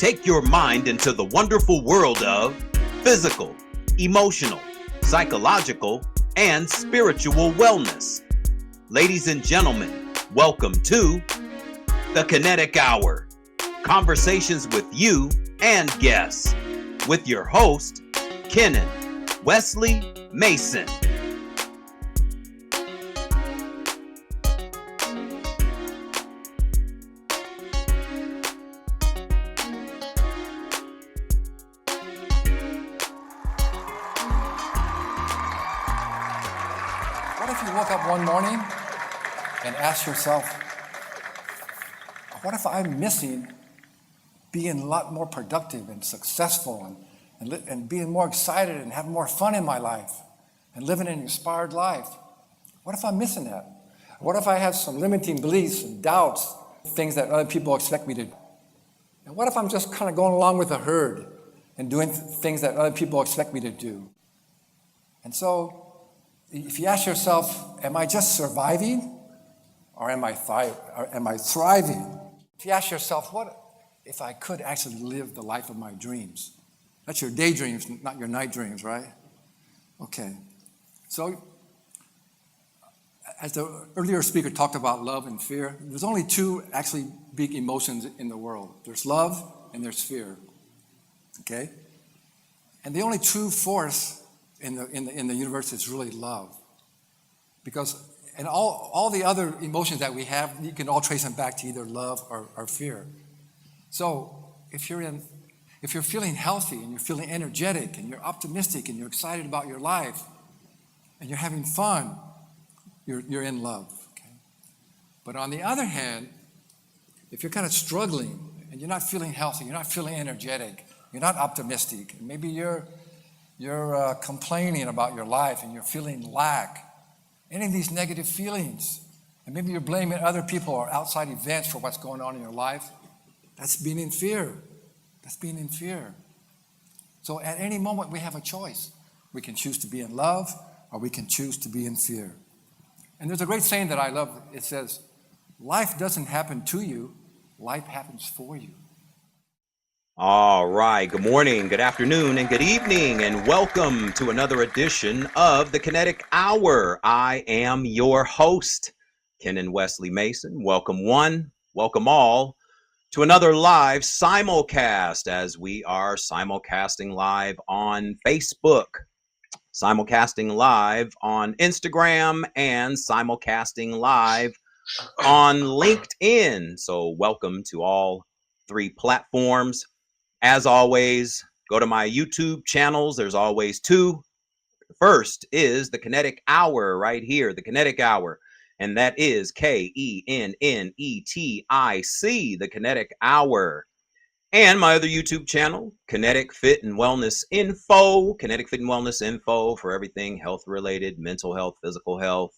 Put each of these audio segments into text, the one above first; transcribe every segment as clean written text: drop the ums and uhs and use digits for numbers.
Take your mind into the wonderful world of physical, emotional, psychological, and spiritual wellness. Ladies and gentlemen, welcome to the Kinetic Hour. Conversations with you and guests with your host, Kenan Wesley Mason. What if you woke up one morning and asked yourself, what if I'm missing being a lot more productive and successful and being more excited and having more fun in my life and living an inspired life? What if I'm missing that? What if I have some limiting beliefs and doubts, things that other people expect me to do? And what if I'm just kind of going along with the herd and doing things that other people expect me to do? And so, if you ask yourself, am I just surviving or am I thriving? If you ask yourself, what if I could actually live the life of my dreams? That's your daydreams, not your night dreams, right? Okay. So, as the earlier speaker talked about love and fear, there's only two actually big emotions in the world. There's love and there's fear. Okay? And the only true force in the universe is really love. Because and all the other emotions that we have, you can all trace them back to either love or fear. So if you're feeling healthy and you're feeling energetic and you're optimistic and you're excited about your life and you're having fun, you're in love. Okay? But on the other hand, if you're kind of struggling and you're not feeling healthy, you're not feeling energetic, you're not optimistic, and maybe you're complaining about your life and you're feeling lack, any of these negative feelings, and maybe you're blaming other people or outside events for what's going on in your life, that's being in fear. That's being in fear. So at any moment we have a choice. We can choose to be in love or we can choose to be in fear. And there's a great saying that I love. It says, life doesn't happen to you, life happens for you. All right. Good morning, good afternoon, and good evening, and welcome to another edition of the Kinetic Hour. I am your host, Kenan Wesley Mason. Welcome one, welcome all to another live simulcast, as we are simulcasting live on Facebook, simulcasting live on Instagram, and simulcasting live on LinkedIn. So welcome to all three platforms. As always, go to my YouTube channels. There's always two. The first is the Kinetic Hour right here, the Kinetic Hour. And that is KENNETIC, the Kinetic Hour. And my other YouTube channel, Kinetic Fit and Wellness Info, Kinetic Fit and Wellness Info for everything health related, mental health, physical health,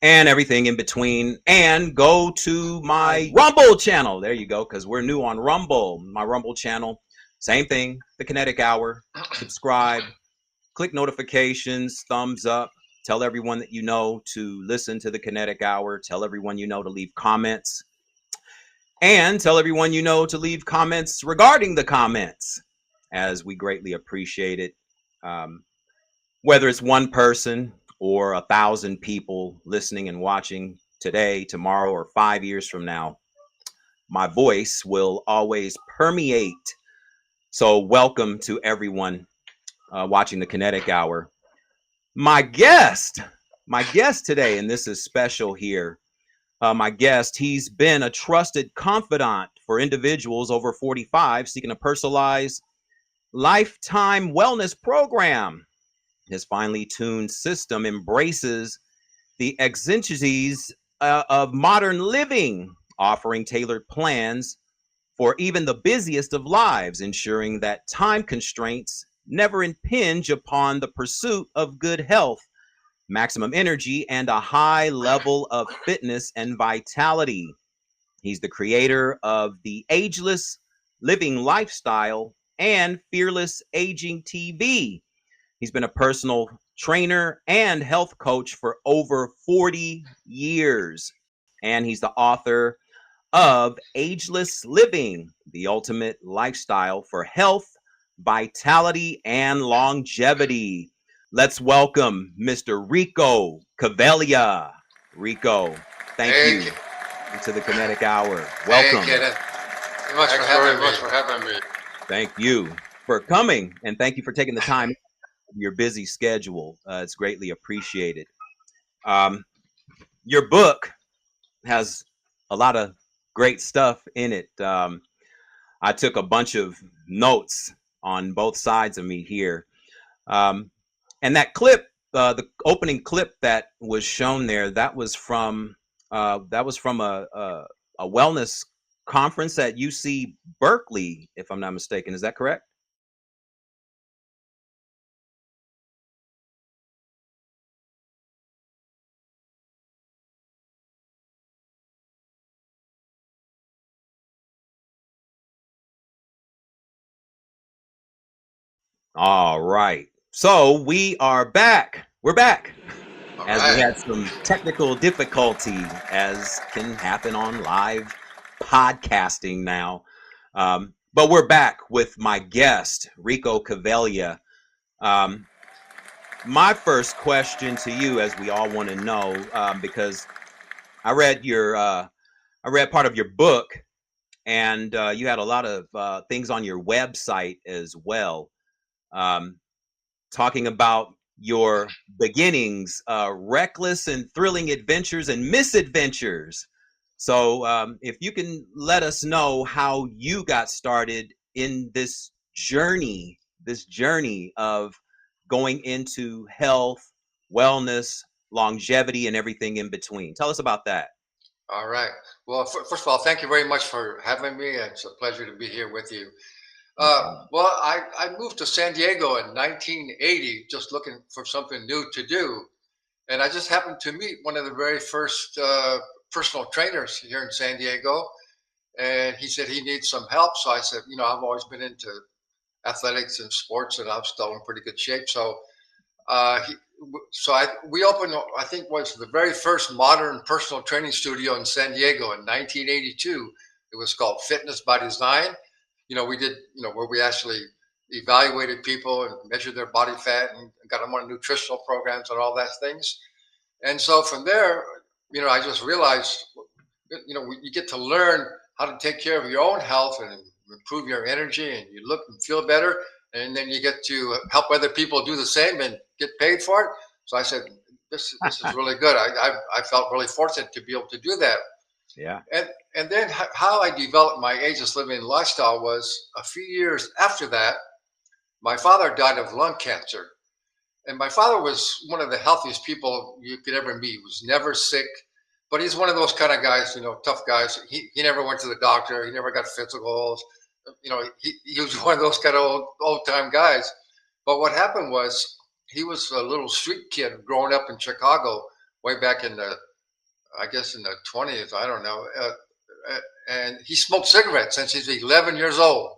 and everything in between. And go to my Rumble channel. There you go, because we're new on Rumble. My Rumble channel, same thing, the Kinetic Hour. Subscribe, click notifications, thumbs up. Tell everyone that you know to listen to the Kinetic Hour. Tell everyone you know to leave comments. And tell everyone you know to leave comments regarding the comments, as we greatly appreciate it. Whether it's one person or 1,000 people listening and watching today, tomorrow, or 5 years from now, my voice will always permeate. So welcome to everyone watching the Kinetic Hour. My guest today, and this is special here, my guest, he's been a trusted confidant for individuals over 45 seeking a personalized lifetime wellness program. His finely tuned system embraces the exigencies of modern living, offering tailored plans for even the busiest of lives, ensuring that time constraints never impinge upon the pursuit of good health, maximum energy, and a high level of fitness and vitality. He's the creator of the Ageless living lifestyle and Fearless Aging TV. He's been a personal trainer and health coach for over 40 years. And he's the author of Ageless Living, the ultimate lifestyle for health, vitality, and longevity. Let's welcome Mr. Rico Caveglia. Rico, thank Hey, you to the Kinetic Hour. hey, Welcome. Kenneth. Thanks very much for having me. Thank you for coming, and thank you for taking the time out of your busy schedule. It's greatly appreciated. Um, your book has a lot of great stuff in it. I took a bunch of notes on both sides of me here. Um, and that clip, the opening clip that was shown there, that was from a wellness conference at UC Berkeley, if I'm not mistaken. Is that correct? All right. So we are back. We're back. All As we right. had some technical difficulty, as can happen on live podcasting now. But we're back with my guest, Rico Caveglia. Um, my first question to you, as we all want to know, because I read I read part of your book, and you had a lot of things on your website as well. Um, Talking about your beginnings, reckless and thrilling adventures and misadventures. So, if you can let us know how you got started in this journey of going into health, wellness, longevity, and everything in between. Tell us about that. All right. Well, first of all, thank you very much for having me. It's a pleasure to be here with you. No problem. Well, I moved to San Diego in 1980, just looking for something new to do. And I just happened to meet one of the very first personal trainers here in San Diego. And he said he needs some help. So I said, I've always been into athletics and sports, and I'm still in pretty good shape. So Uh, he, we opened, I think, was the very first modern personal training studio in San Diego in 1982. It was called Fitness by Design. We did, where we actually evaluated people and measured their body fat and got them on nutritional programs and all that things. And so from there, I just realized, you get to learn how to take care of your own health and improve your energy, and you look and feel better. And then you get to help other people do the same and get paid for it. So I said, this is really good. I felt really fortunate to be able to do that. Yeah. And then how I developed my ageless living lifestyle was a few years after that. My father died of lung cancer, and my father was one of the healthiest people you could ever meet. He was never sick, but he's one of those kind of guys, tough guys. He never went to the doctor. He never got physicals. He was one of those kind of old time guys. But what happened was he was a little street kid growing up in Chicago way back in I guess in the 20s. I don't know. And he smoked cigarettes since he's 11 years old.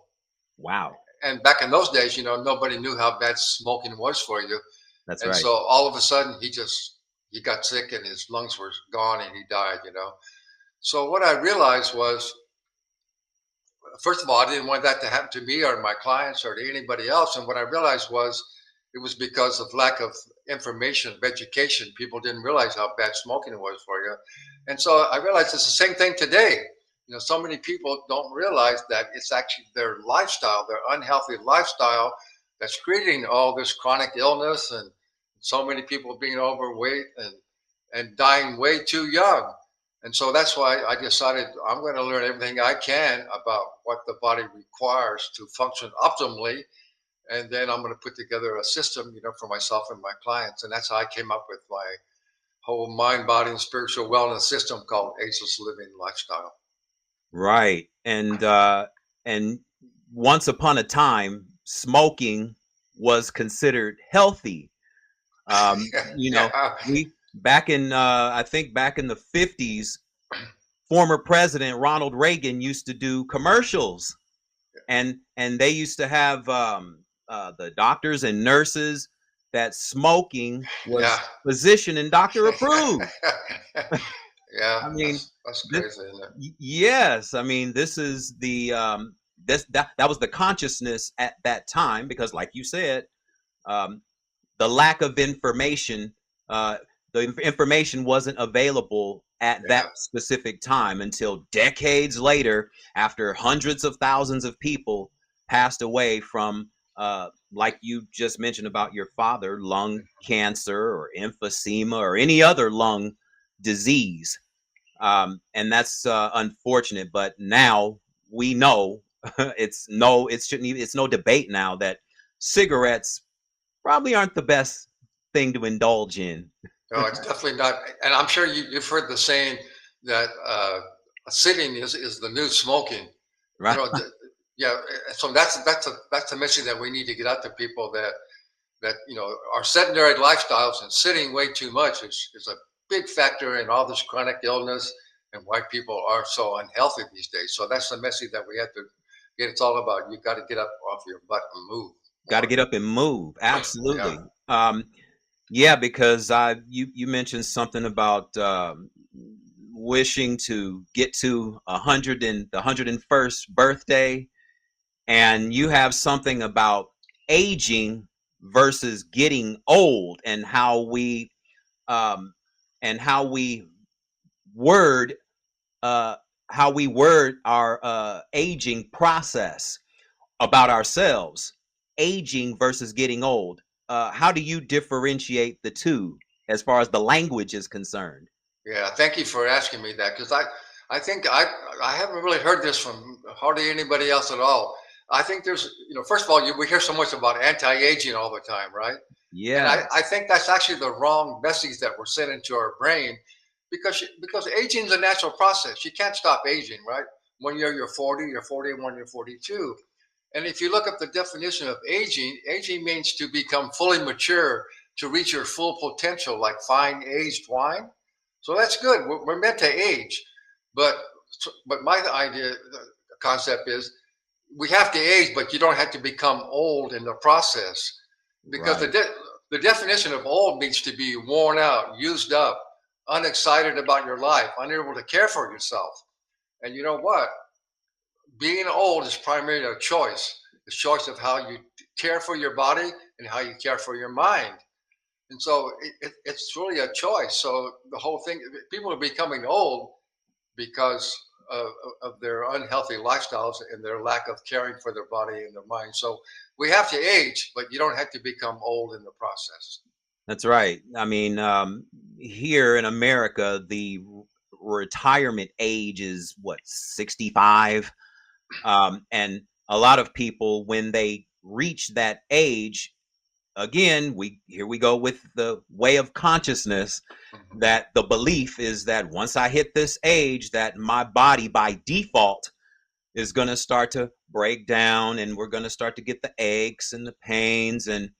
Wow. And back in those days, nobody knew how bad smoking was for you. That's And right. so all of a sudden he got sick and his lungs were gone and he died. So what I realized was, first of all, I didn't want that to happen to me or my clients or to anybody else. And what I realized was it was because of lack of information, of education. People didn't realize how bad smoking was for you. And so I realized it's the same thing today. So many people don't realize that it's actually their lifestyle, their unhealthy lifestyle, that's creating all this chronic illness and so many people being overweight and dying way too young. And so that's why I decided I'm going to learn everything I can about what the body requires to function optimally. And then I'm going to put together a system, for myself and my clients. And that's how I came up with my whole mind, body, and spiritual wellness system called Ageless Living Lifestyle. Right. And once upon a time, smoking was considered healthy. Yeah. We back in I think back in the 50s, former President Ronald Reagan used to do commercials, and they used to have the doctors and nurses that smoking Yeah. was physician and doctor approved. Yeah, I mean, that's this, crazy, isn't it? yes, I mean, this is the that was the consciousness at that time because, like you said, um, the lack of information, uh, information wasn't available at that Yeah. specific time until decades later, after hundreds of thousands of people passed away from, like you just mentioned about your father, lung cancer or emphysema or any other lung disease. And that's unfortunate. But now we know it's no debate now that cigarettes probably aren't the best thing to indulge in. No, it's definitely not. And I'm sure you've heard the saying that sitting is the new smoking. You Right. know, yeah. So that's a message that we need to get out to people that our sedentary lifestyles and sitting way too much is a big factor in all this chronic illness and why people are so unhealthy these days. So that's the message that we have to get. It's all about you got to get up off your butt and move Got to more. get up and move. Yeah. Absolutely. Yeah, because you mentioned something about wishing to get to 101st birthday, and you have something about aging versus getting old, um, and word uh, how we word our aging process about ourselves, aging versus getting old. How do you differentiate the two as far as the language is concerned? Yeah, thank you for asking me that because I think I haven't really heard this from hardly anybody else at all. I think there's, first of all, we hear so much about anti-aging all the time, right? And I Yes. think that's actually the wrong message that we're sending to our brain because aging is a natural process. You can't stop aging, right? When you're 40, you're 41, you're 42. And if you look up the definition of aging, aging means to become fully mature, to reach your full potential, like fine aged wine. So that's good. We're meant to age, but my idea, the concept is we have to age, but you don't have to become old in the process, because Right. the definition of old means to be worn out, used up, unexcited about your life, unable to care for yourself. And you know what? Being old is primarily a choice. It's a choice of how you care for your body and how you care for your mind. And so it's really a choice. So the whole thing, people are becoming old because of, of their unhealthy lifestyles and their lack of caring for their body and their mind. So we have to age, but you don't have to become old in the process. That's right. I mean, here in America, the retirement age is what, 65? And a lot of people, when they reach that age, again, here we go with the way of consciousness, Mhm. that the belief is that once I hit this age, that my body by default is going to start to break down, and we're going to start to get the aches and the pains and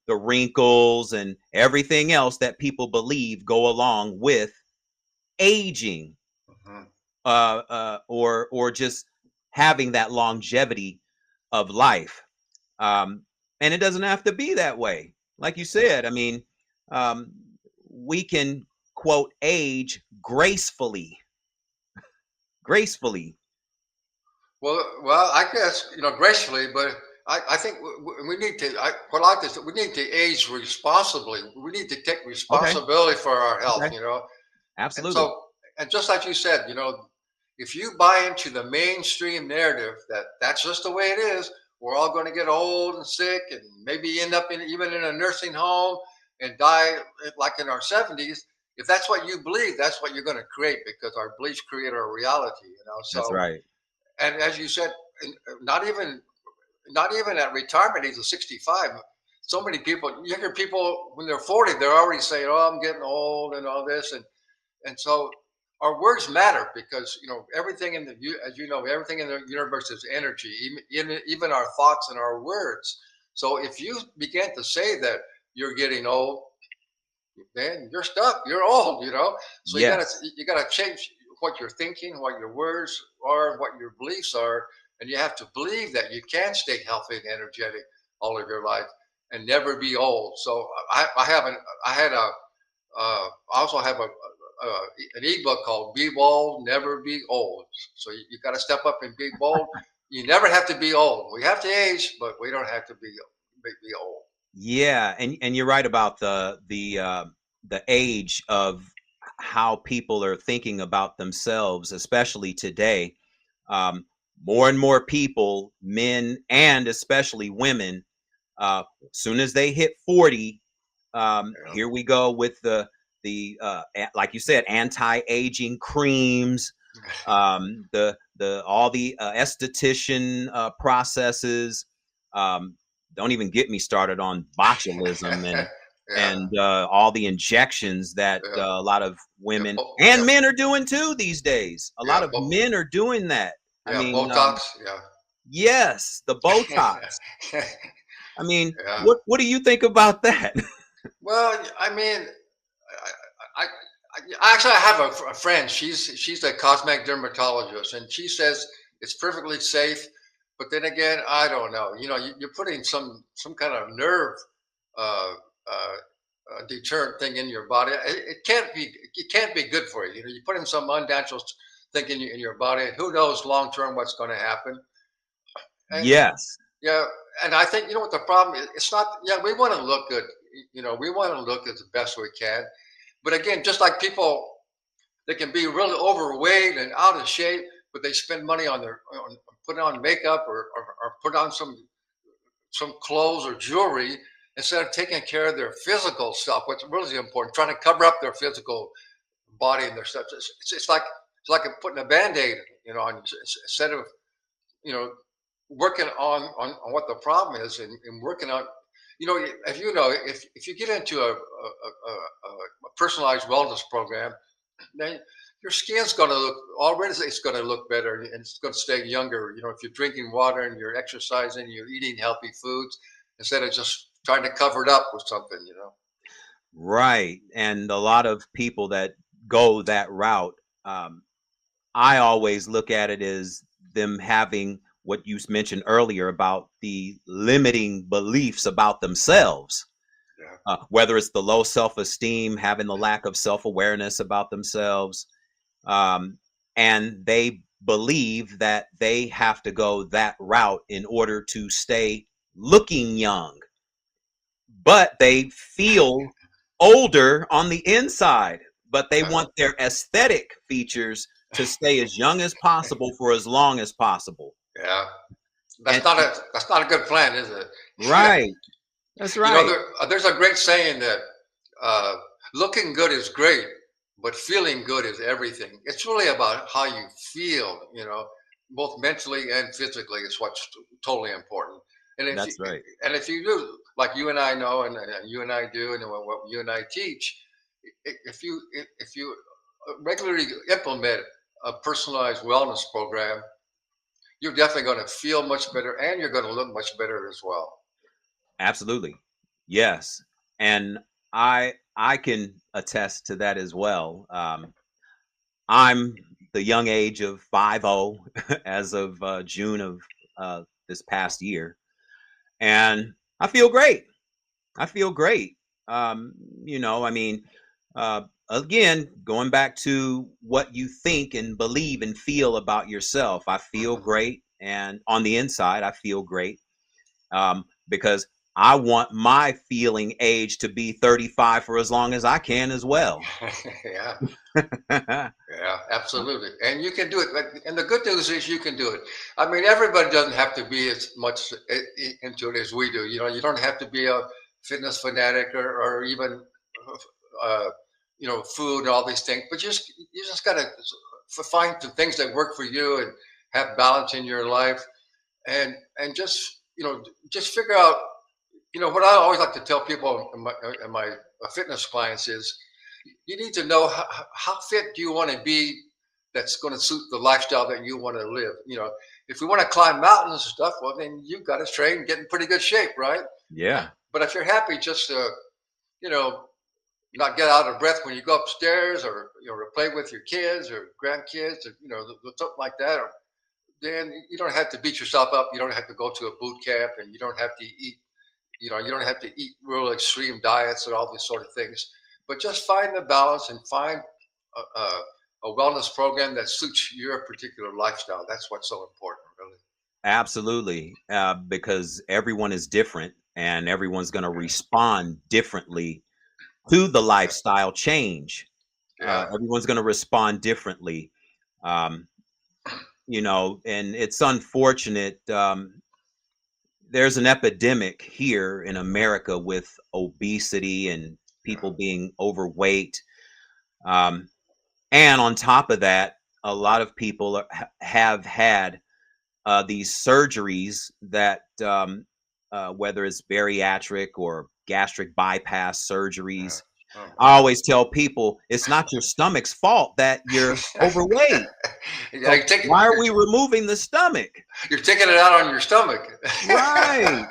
the wrinkles and everything else that people believe go along with aging, Mhm. or just having that longevity of life. um, and it doesn't have to be that way. Like you said, I mean, um, we can quote age gracefully, gracefully. Well, I guess gracefully, but I think we need to. What I like this, we need to age responsibly. We need to take Okay. responsibility for our health. Okay. And Absolutely. so, and just like you said, if you buy into the mainstream narrative that that's just the way it is, we're all going to get old and sick, and maybe end up even in a nursing home and die like in our 70s. If that's what you believe, that's what you're going to create because our beliefs create our reality. That's So, right. and as you said, not even not even at retirement age of 65. So many people, you hear people when they're 40, they're already saying, "Oh, I'm getting old," and all this, and so our words matter because everything in the as you know everything in the universe is energy, even our thoughts and our words. So if you begin to say that you're getting old, then you're stuck. You're old. So Yes. you gotta change what you're thinking, what your words are, what your beliefs are, and you have to believe that you can stay healthy and energetic all of your life and never be old. So I had a I also have an ebook called "Be Bold, Never Be Old." So you got to step up and be bold. You never have to be old. We have to age, but we don't have to be old. Yeah, and you're right about the age of how people are thinking about themselves, especially today. Um, More and more people, men and especially women, soon as they hit 40, Yeah. here we go with the like you said, anti-aging creams, the all the esthetician processes. Um, don't even get me started on botulism Yeah. and all the injections that Yeah. a lot of Yeah. women and Yeah. men are doing too these days. A lot Yeah. of men are doing that. I Yeah. mean, Botox. Yeah. yes, the Botox. I mean, Yeah. what do you think about that? Well, I mean, actually, I have a friend. She's a cosmetic dermatologist, and she says it's perfectly safe. But then again, I don't know. You're putting some kind of nerve uh, uh, deterrent thing in your body. It can't be good for you. You're putting some unnatural thing in your body. Who knows long term what's going to happen? And Yes. yeah, and I think what the problem is. It's not. Yeah, we want to look good. We want to look as the best we can. But again, just like people, they can be really overweight and out of shape, but they spend money on putting on makeup or put on some clothes or jewelry instead of taking care of their physical stuff, what's really important, trying to cover up their physical body and their stuff. It's like putting a band-aid, on instead of you know working on what the problem is and working on. If you get into a personalized wellness program, then your skin's going to look already. It's going to look better and it's going to stay younger. If you're drinking water and you're exercising, you're eating healthy foods instead of just trying to cover it up with something. Right. And a lot of people that go that route, um, I always look at it as them having what you mentioned earlier about the limiting beliefs about themselves, Yeah. whether it's the low self esteem, having the lack of self awareness about themselves. Um, and they believe that they have to go that route in order to stay looking young, but they feel older on the inside, but they want their aesthetic features to stay as young as possible for as long as possible. Yeah. And That's not a good plan, is it? right, that's right. There's a great saying that uh, looking good is great, but feeling good is everything. It's really about how you feel, both mentally and physically is what's totally important. And if you That's right. and if you do like you and I know, and you and I do, and what you and I teach, if you regularly implement a personalized wellness program, you're definitely going to feel much better, and you're going to look much better as well. Absolutely. Yes. And I can attest to that as well. I'm the young age of 50 as of June of this past year, and I feel great. I feel great. Um, I mean, again, going back to what you think and believe and feel about yourself, I feel Mhm. great. And on the inside, I feel great because I want my feeling age to be 35 for as long as I can as well. Yeah. Yeah, absolutely. And you can do it. And the good news is you can do it. I mean, everybody doesn't have to be as much into it as we do. You don't have to be a fitness fanatic or even, uh, food and all these things. But you just got to find the things that work for you and have balance in your life. And just figure out. What I always like to tell people in my fitness clients is you need to know how fit do you want to be that's going to suit the lifestyle that you want to live. If we want to climb mountains and stuff, well, then you've got to train and get in pretty good shape, right? Yeah, But if you're happy just to, you know, not get out of breath when you go upstairs or, to play with your kids or grandkids or, something like that, then you don't have to beat yourself up. You don't have to go to a boot camp and you don't have to eat you don't have to eat real extreme diets and all these sort of things, but just find the balance and find a wellness program that suits your particular lifestyle. That's what's so important, really. Absolutely, because everyone is different and everyone's going to respond differently to the lifestyle change. Yeah. Everyone's going to respond differently. Um, and it's unfortunate. There's an epidemic here in America with obesity and people Yeah. being overweight. Um, and on top of that, a lot of people have had these surgeries that, whether it's bariatric or gastric bypass Yeah. surgeries, Oh I my. always tell people it's not your stomach's fault that you're overweight. Yeah, So why are we removing the stomach? you're taking it out on your stomach. Right,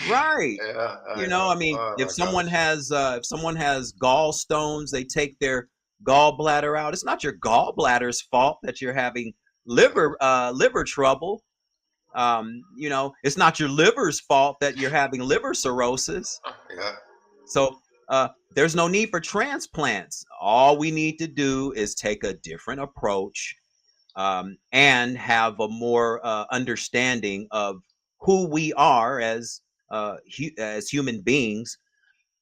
right. Yeah, I I know. mean, Oh if my someone gosh. has gallstones, they take their gallbladder out. It's not your gallbladder's fault that you're having liver trouble. It's not your liver's fault that you're having liver cirrhosis. Yeah, So there's no need for transplants. All we need to do is take a different approach, and have a more understanding of who we are as human beings,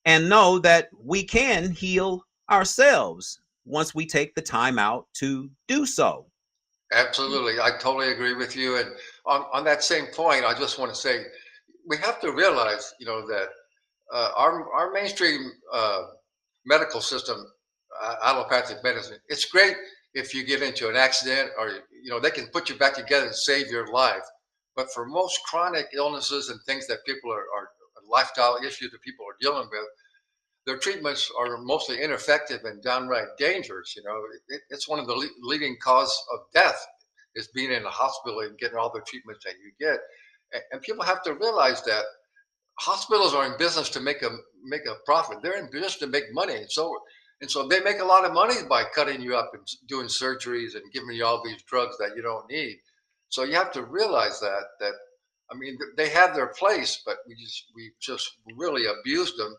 and know that we can heal ourselves once we take the time out to do so. absolutely. I totally agree with you. And on that same point, I just want to say we have to realize, that our mainstream medical system, allopathic medicine, it's great if you get into an accident or they can put you back together and save your life. But for most chronic illnesses and things that people are lifestyle issues that people are dealing with, their treatments are mostly ineffective and downright dangerous. It's one of the leading cause of death is being in a hospital and getting all the treatments that you get. And people have to realize that hospitals are in business to make a profit. They're in business to make money. And so they make a lot of money by cutting you up and doing surgeries and giving you all these drugs that you don't need. So you have to realize that I mean they have their place, but we just really abused them.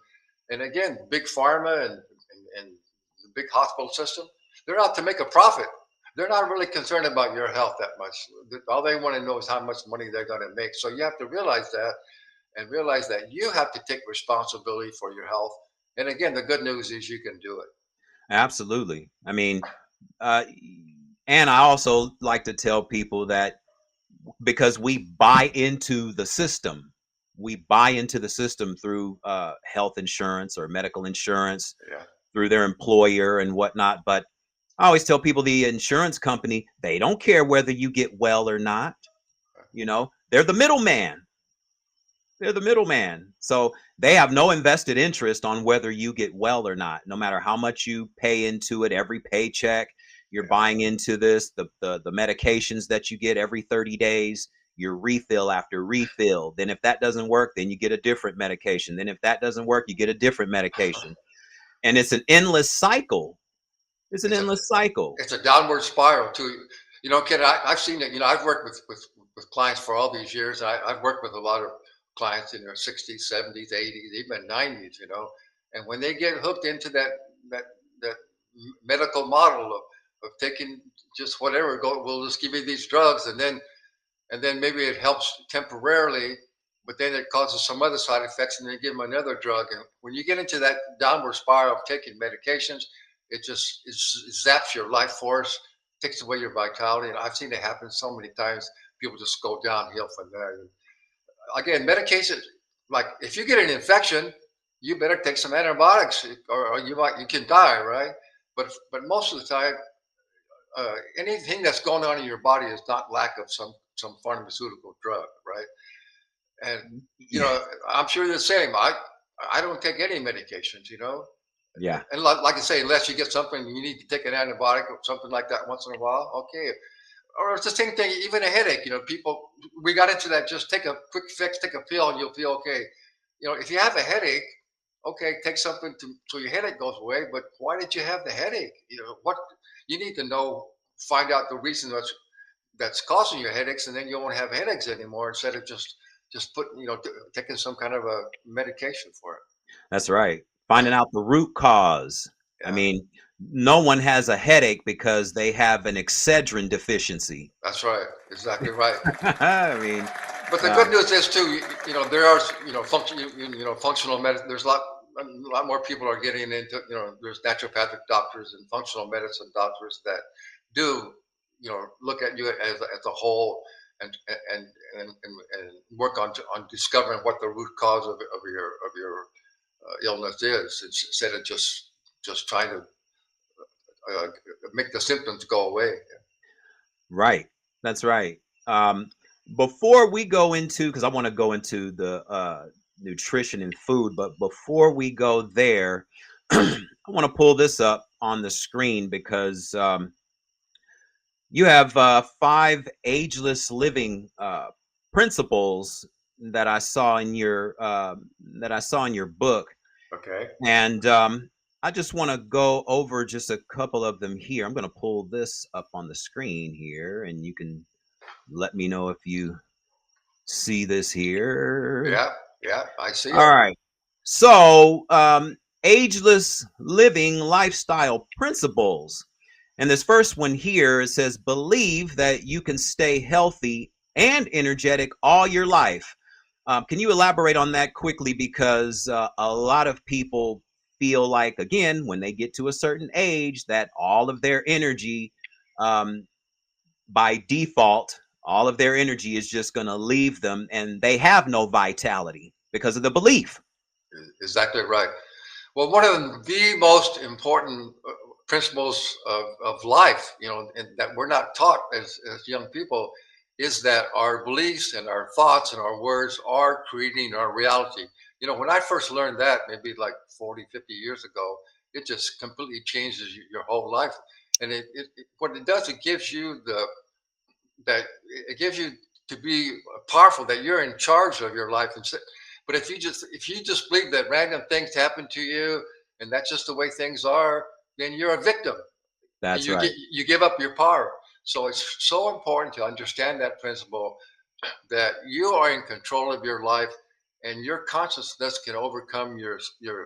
And again, big pharma and the big hospital system, they're out to make a profit. They're not really concerned about your health that much. All they want to know is how much money they're going to make. So you have to realize that and realize that you have to take responsibility for your health. And again, the good news is you can do it. Absolutely. I mean, uh, and I also like to tell people that because we buy into the system, through health insurance or medical insurance, Yeah. through their employer and whatnot. But I always tell people the insurance company, they don't care whether you get well or not. They're the middleman. They're the middleman. So they have no invested interest on whether you get well or not. No matter how much you pay into it, every paycheck, you're Yeah. buying into this, the medications that you get every 30 days, your refill after refill. Then if that doesn't work, then you get a different medication. Then if that doesn't work, you get a different medication. And it's an endless cycle. It's an It's a endless cycle. it's a downward spiral too. Ken, I've seen it. I've worked with clients for all these years. I've worked with a lot of clients in their 60s, 70s, 80s, even 90s. And when they get hooked into that that medical model of taking just whatever, we'll just give you these drugs, and then maybe it helps temporarily, but then it causes some other side effects, and then give them another drug. And when you get into that downward spiral of taking medications, it zaps your life force, takes away your vitality, and I've seen it happen so many times. People just go downhill from there. And again, medication, like if you get an infection, you better take some antibiotics, or you can die, right? But most of the time, anything that's going on in your body is not lack of some pharmaceutical drug, right? And Yeah. I'm sure you're the same. I don't take any medications, Yeah. and like I say, unless you get something you need to take an antibiotic or something like that once in a while, okay. Or it's the same thing, even a headache. People, we got into that. Just take a quick fix, take a pill, and you'll feel okay. If you have a headache, okay, take something so your headache goes away. But why did you have the headache? What you need to know, find out the reason that's causing your headaches, and then you won't have headaches anymore. Instead of just putting, taking some kind of a medication for it. That's right. Finding out the root cause. I Yeah, mean, no one has a headache because they have an Excedrin deficiency. That's right. Exactly right. I mean, But the uh, good news is too, there are, functional medicine. There's a lot more people are getting into, there's naturopathic doctors and functional medicine doctors that do, look at you as a whole and and and work on discovering what the root cause of your illness is, instead of just trying to uh, make the symptoms go away. right. That's right. Um, Before we go into, because I want to go into the nutrition and food, but before we go there, I want to pull this up on the screen because you have five ageless living principles that I saw in your book, Okay. and I just want to go over just a couple of them here. I'm going to pull this up on the screen here, and you can let me know if you see this here. Yeah. Yeah. I see All it. right. So, ageless living lifestyle principles. And this first one here, it says, believe that you can stay healthy and energetic all your life. Can you elaborate on that quickly? Because a lot of people feel like, again, when they get to a certain age, that all of their energy, um, by default, all of their energy is just going to leave them and they have no vitality because of the belief. Exactly right. Well, one of the most important principles of life, and that we're not taught as young people, is that our beliefs and our thoughts and our words are creating our reality. When I first learned that, maybe like 40, 50 years ago, it just completely changes your whole life. And what it does, it gives you that it gives you to be powerful, that you're in charge of your life. But if you just believe that random things happen to you and that's just the way things are, then you're a victim and That's you right. give up your power. So it's so important to understand that principle, that you are in control of your life, and your consciousness can overcome your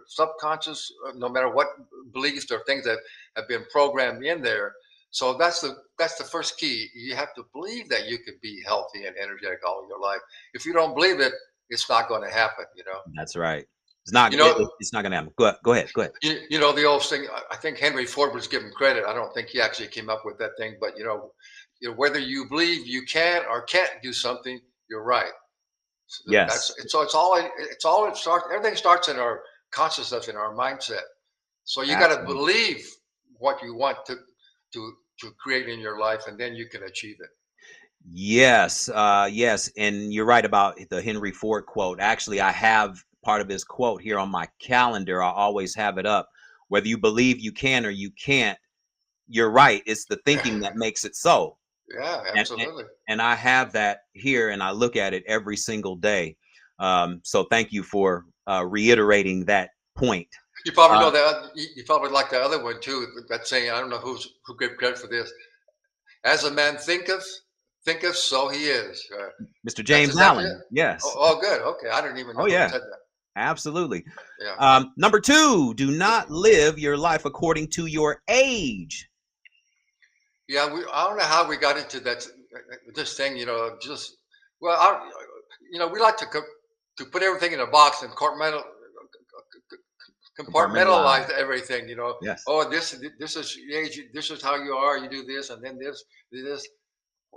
subconscious, no matter what beliefs or things that have been programmed in there. So that's the first key. You have to believe that you can be healthy and energetic all your life. If you don't believe it, it's not going to happen. That's right. You know, It's not going to happen. Go ahead. Go ahead. the old thing. I think Henry Ford was given credit. I don't think he actually came up with that thing, but whether you believe you can or can't do something, you're right. So that's Yes. so it's all it starts. Everything starts in our consciousness, in our mindset. So you got to Absolutely. believe what you want to create in your life, and then you can achieve it. Yes. Yes. And you're right about the Henry Ford quote. Actually, I have part of his quote here on my calendar. I always have it up. Whether you believe you can or you can't, you're right. It's the thinking that makes it so. Yeah, and and, absolutely. and I have that here, and I look at it every single day. So thank you for reiterating that point. You probably Uh, know that. You probably like the other one too. That saying, I don't know who gave credit for this. As a man thinketh, so he is. Mr. That's James exactly it. Allen, yes. Oh, good. Okay, I didn't even Oh know who yeah, said that. absolutely. Yeah. Number two, do not live your life according to your age. Yeah, I don't know how we got into that this thing. Just well, we like to put everything in a box and compartmentalize Compartmentalize. everything. Yes, Oh, this is the age. This is how you are. You do this, and then this.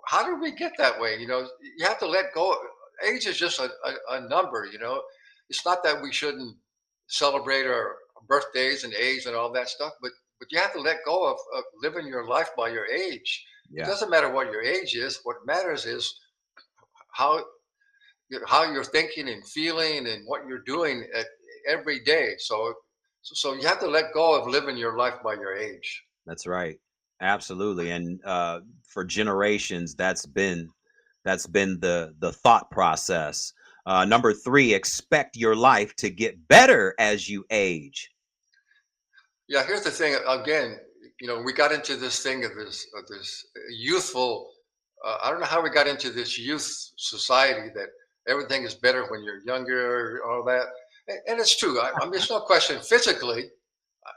How did we get that way? You have to let go. Age is just a number. It's not that we shouldn't celebrate our birthdays and age and all that stuff, but you have to let go of living your life by your age. It yeah, doesn't matter what your age is. What matters is how how you're thinking and feeling and what you're doing every day. So you have to let go of living your life by your age. that's right. Absolutely. And for generations, that's been the thought process. Number three, expect your life to get better as you age. Yeah, here's the thing. Again, we got into this thing of this youthful. I don't know how we got into this youth society that everything is better when you're younger, all that. And it's true. I mean, there's no question. Physically,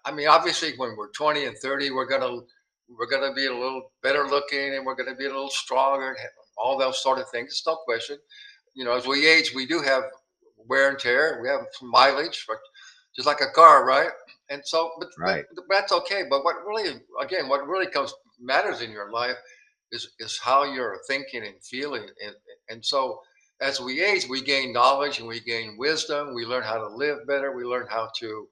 I mean, obviously, when we're 20 and 30, we're gonna be a little better looking, and we're gonna be a little stronger, and all those sort of things. It's no question. As we age, we do have wear and tear. We have some mileage, but just like a car, right? And so, Right. but that's okay. But what really comes matters in your life is how you're thinking and feeling, and so as we age, we gain knowledge and we gain wisdom. We learn how to live better. We learn how to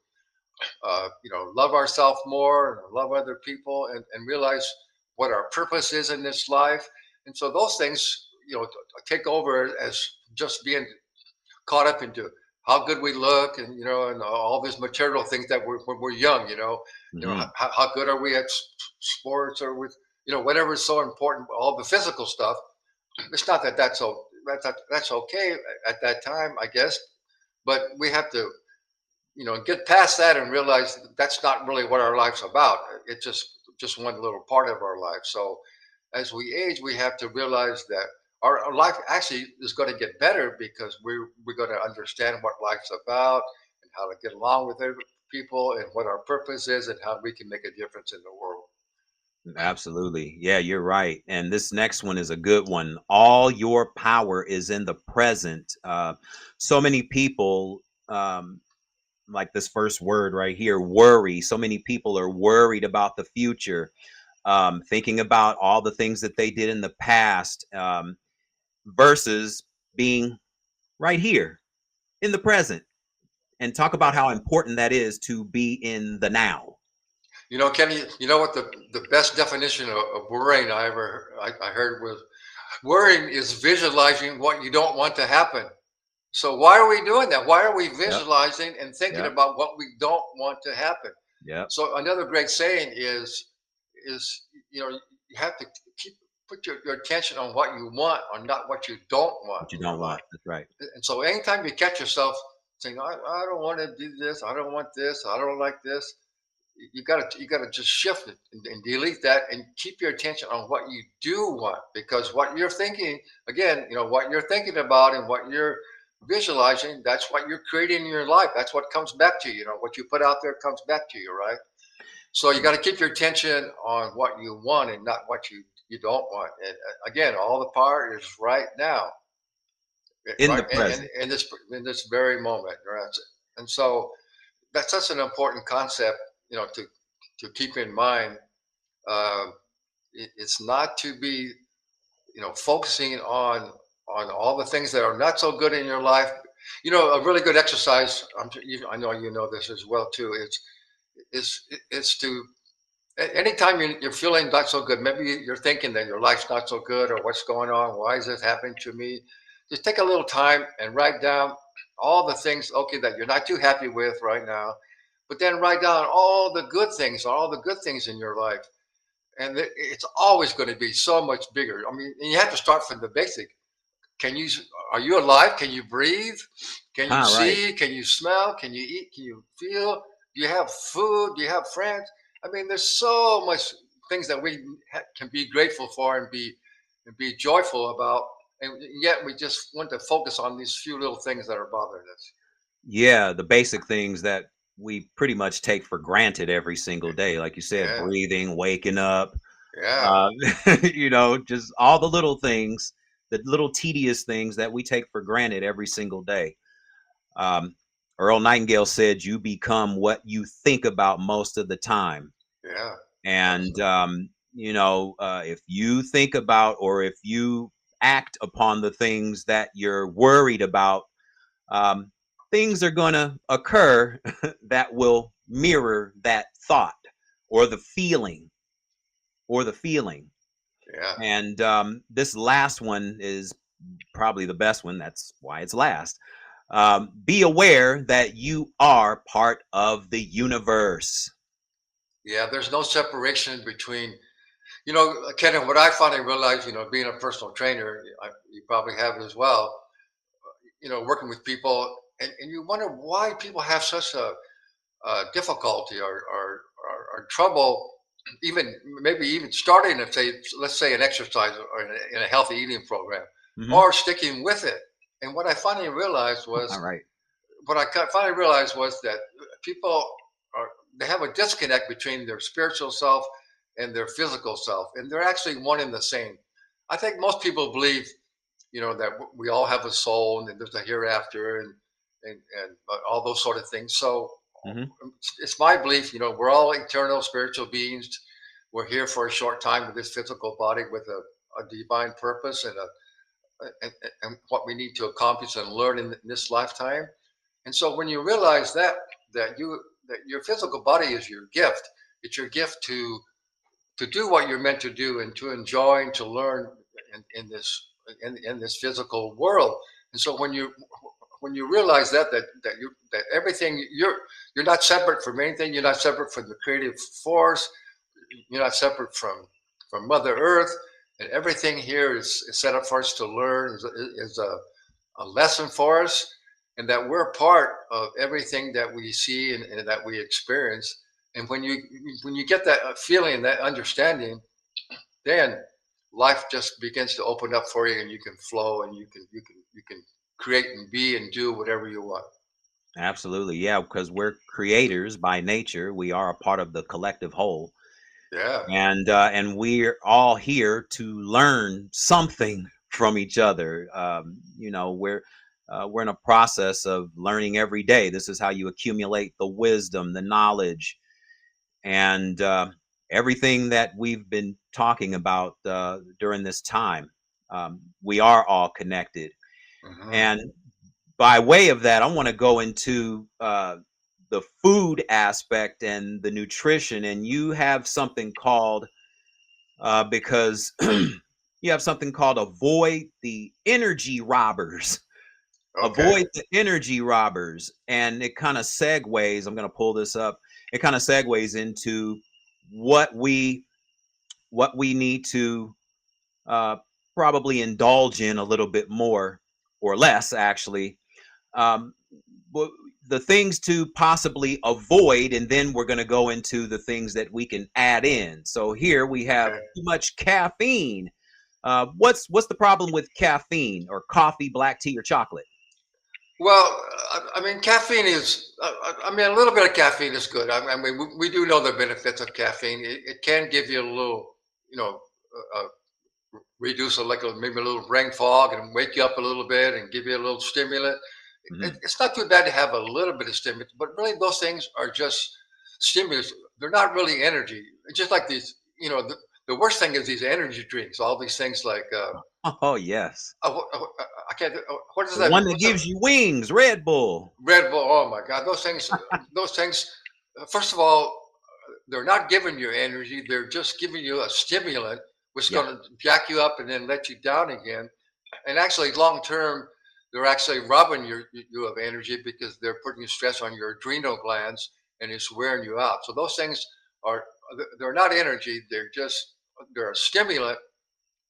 love ourselves more and love other people, and realize what our purpose is in this life. And so those things, take over as just being caught up into how good we look, and all these material things that when we're young, Hmm. how good are we at sports, or with, whatever is so important, all the physical stuff. It's not that that's okay at that time, I guess, but we have to get past that and realize that's not really what our life's about. It's just one little part of our life. So as we age, we have to realize that our life actually is going to get better, because we're going to understand what life's about, and how to get along with other people, and what our purpose is, and how we can make a difference in the world. Absolutely. Yeah, you're right. And this next one is a good one. All your power is in the present. So many people, like this first word right here, worry. So many people are worried about the future, thinking about all the things that they did in the past, versus being right here in the present, and talk about how important that is to be in the now. Kenny, you know what the best definition of worrying I heard was, worrying is visualizing what you don't want to happen. So why are we doing that? Why are we Yep. visualizing and thinking Yep. about what we don't want to happen? Yep. So another great saying is you have to keep put your attention on what you want, or not what you don't want What you in your don't life. want. That's right. And so anytime you catch yourself saying, I don't want to do this, I don't want this, I don't like this, you gotta just shift it, and delete that, and keep your attention on what you do want, because what you're thinking, again, what you're thinking about and what you're visualizing, that's what you're creating in your life. That's what comes back to you. What you put out there comes back to you, right? So you got to keep your attention on what you want, and not what you don't want. And again, all the power is right now, In right the present. in this very moment, right? And so that's such an important concept, to keep in mind. uh, it's not to be, focusing on all the things that are not so good in your life. A really good exercise, I know you know this as well too, is to, anytime you're feeling not so good, maybe you're thinking that your life's not so good, or what's going on, why is this happening to me, just take a little time and write down all the things, okay, that you're not too happy with right now, but then write down all the good things in your life, and it's always going to be so much bigger. I mean, and you have to start from the basic. Can you Are you alive? Can you breathe? Can you Huh, right. see? Can you smell? Can you eat? Can you feel? Do you have food? Do you have friends? I mean, there's so much things that we can be grateful for, and be joyful about, and yet we just want to focus on these few little things that are bothering us. Yeah, the basic things that we pretty much take for granted every single day, like you said, Yeah, breathing, waking up, yeah, uh, just all the little things, the little tedious things that we take for granted every single day. Um, Earl Nightingale said, "You become what you think about most of the time." yeah. And Absolutely. if you think about, or if you act upon the things that you're worried about, um, things are going to occur that will mirror that thought, or the feeling, or the feeling. Yeah. And this last one is probably the best one. That's why it's last. Be aware that you are part of the universe. Yeah, there's no separation between, Ken, what I finally realized, being a personal trainer, you probably have it as well, working with people, and you wonder why people have such a difficulty, or trouble, even maybe even starting, let's say an exercise, or in a healthy eating program, Hmm. or sticking with it. And what I finally realized All was, right. what I finally realized was that people are they have a disconnect between their spiritual self and their physical self, and they're actually one and the same. I think most people believe, that we all have a soul and that there's a hereafter and all those sort of things. So Hmm. it's my belief, we're all eternal spiritual beings. We're here for a short time with this physical body with a divine purpose and what we need to accomplish and learn in this lifetime. And so when you realize that your physical body is your gift, it's your gift to do what you're meant to do and to enjoy and to learn in this physical world. And so when you realize that everything you're not separate from anything, you're not separate from the creative force, you're not separate from Mother Earth, and everything here is set up for us to learn, is a lesson for us, and that we're part of everything that we see and that we experience. And when you get that feeling, that understanding, then life just begins to open up for you, and you can flow, and you can create and be and do whatever you want. Absolutely. Yeah, because we're creators by nature. We are a part of the collective whole. Yeah. And we're all here to learn something from each other. We're in a process of learning every day. This is how you accumulate the wisdom, the knowledge, and everything that we've been talking about during this time. We are all connected. Hmm. And by way of that, I want to go into the food aspect and the nutrition. And you have something called, because you have something called avoid the energy robbers. Okay. Avoid the energy robbers. And it kind of segues, I'm going to pull this up. It kind of segues into what we what we need to uh, probably indulge in a little bit more or less, actually. Um, the things to possibly avoid, and then we're going to go into the things that we can add in. So here we have Okay. too much caffeine. What's the problem with caffeine or coffee, black tea, or chocolate? Well, I mean, caffeine is. I mean, a little bit of caffeine is good. I mean, we do know the benefits of caffeine. It can give you a little, reduce maybe a little brain fog and wake you up a little bit and give you a little stimulant. Hmm. It's not too bad to have a little bit of stimulant, but really those things are just stimulants. They're not really energy. It's just like these. The worst thing is these energy drinks. All these things like Oh yes, I can't. What is the that? one that What's that? gives you wings, Red Bull. Red Bull. Oh my God, those things. Those things. First of all, they're not giving you energy. They're just giving you a stimulant, which is Yeah, going to jack you up and then let you down again. And actually, long term, they're actually robbing you of energy because they're putting stress on your adrenal glands and it's wearing you out. So those things are they're not energy. They're a stimulant,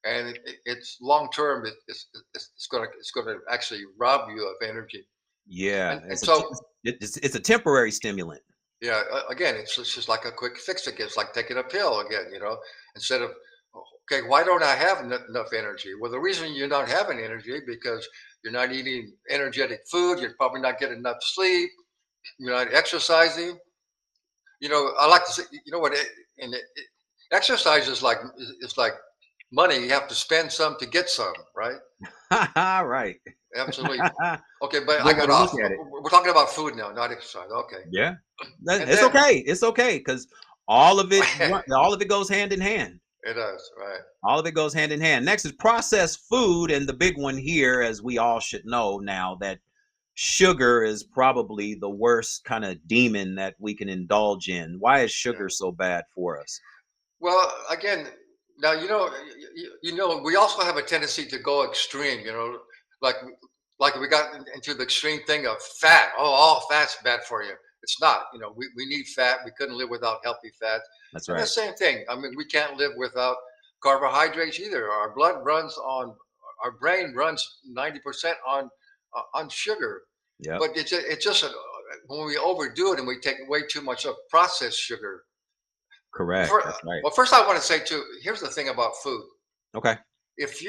and it's long term. It's going to actually rob you of energy. yeah. And so It's a temporary stimulant. yeah, again, it's just like a quick fix. Again, it's like taking a pill again. Instead of okay, why don't I have enough energy? Well, the reason you're not having energy because you're not eating energetic food. You're probably not getting enough sleep. You're not exercising. I like to say, you know what? Exercise is like it's like money. You have to spend some to get some, right? Right. Absolutely. Okay, but I Good way got to look off. at it. We're talking about food now, not exercise. Okay, Yeah. and It's then okay. It's okay because all of it goes hand in hand. it does, right? All of it goes hand in hand. Next is processed food, and the big one here, as we all should know now, that sugar is probably the worst kind of demon that we can indulge in. Why is Yeah. sugar so bad for us? Well, again, now we also have a tendency to go extreme. Like like we got into the extreme thing of fat. Oh, all fat's bad for you. It's not. We need fat. We couldn't live without healthy fat. That's And the right. same thing. I mean, we can't live without carbohydrates either. Our brain runs 90% on sugar. Yep. But it's just when we overdo it and we take way too much of processed sugar. Correct. For, That's right. well, first I want to say too. Here's the thing about food. Okay. If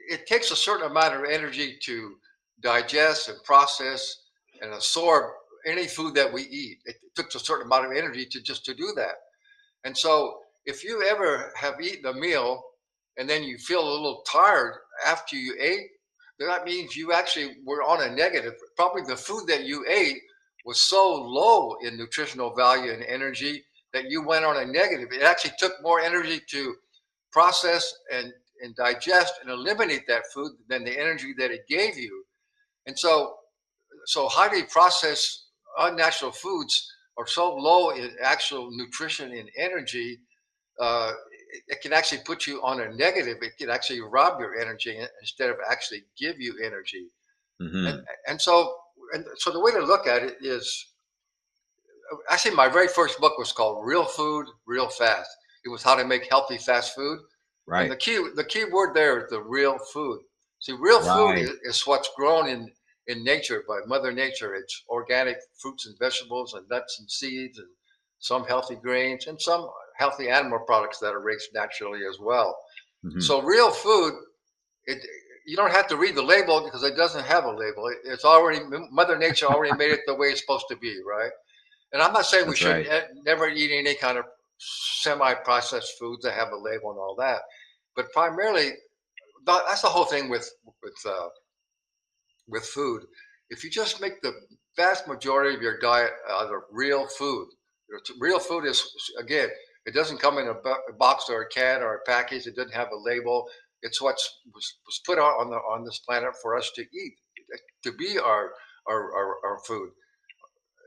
it takes a certain amount of energy to digest and process and absorb any food that we eat, took a certain amount of energy to do that. And so if you ever have eaten a meal and then you feel a little tired after you ate, that means you actually were on a negative. Probably the food that you ate was so low in nutritional value and energy that you went on a negative. It actually took more energy to process and digest and eliminate that food than the energy that it gave you. And so highly processed unnatural foods are so low in actual nutrition and energy, uh, it can actually put you on a negative. It can actually rob your energy instead of actually give you energy. And Hmm. and so and so the way to look at it is, actually, my very first book was called Real Food, Real Fast. It was how to make healthy fast food. And Right. the key word there is the real food. See, real food Right. is what's grown in nature by Mother Nature. It's organic fruits and vegetables and nuts and seeds and some healthy grains and some healthy animal products that are raised naturally as well. Hmm. So real food, it you don't have to read the label because it doesn't have a label. It's already, Mother Nature already made it the way it's supposed to be, right? And I'm not saying we That's should right. never eat any kind of semi-processed foods that have a label and all that, but primarily that's the whole thing with uh, with food. If you just make the vast majority of your diet out of real food, real food is, again, it doesn't come in a box or a can or a package. It doesn't have a label. It's was put out on this planet for us to eat, to be our food.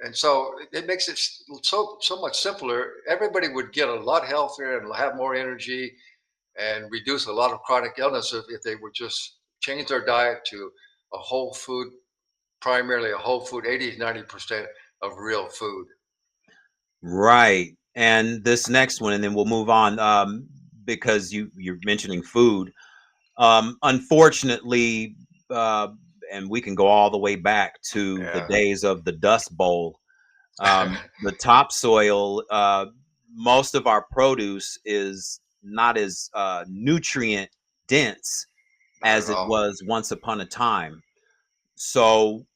And so it makes it so much simpler. Everybody would get a lot healthier and have more energy and reduce a lot of chronic illness if they would just change their diet to a whole food, primarily a whole food, 80 to 90% of real food. Right. And this next one, and then we'll move on, because you're mentioning food. Unfortunately, uh, and we can go all the way back to the Yeah. days of the Dust Bowl. The topsoil, most of our produce is not as nutrient dense Not at as it all. was once upon a time. So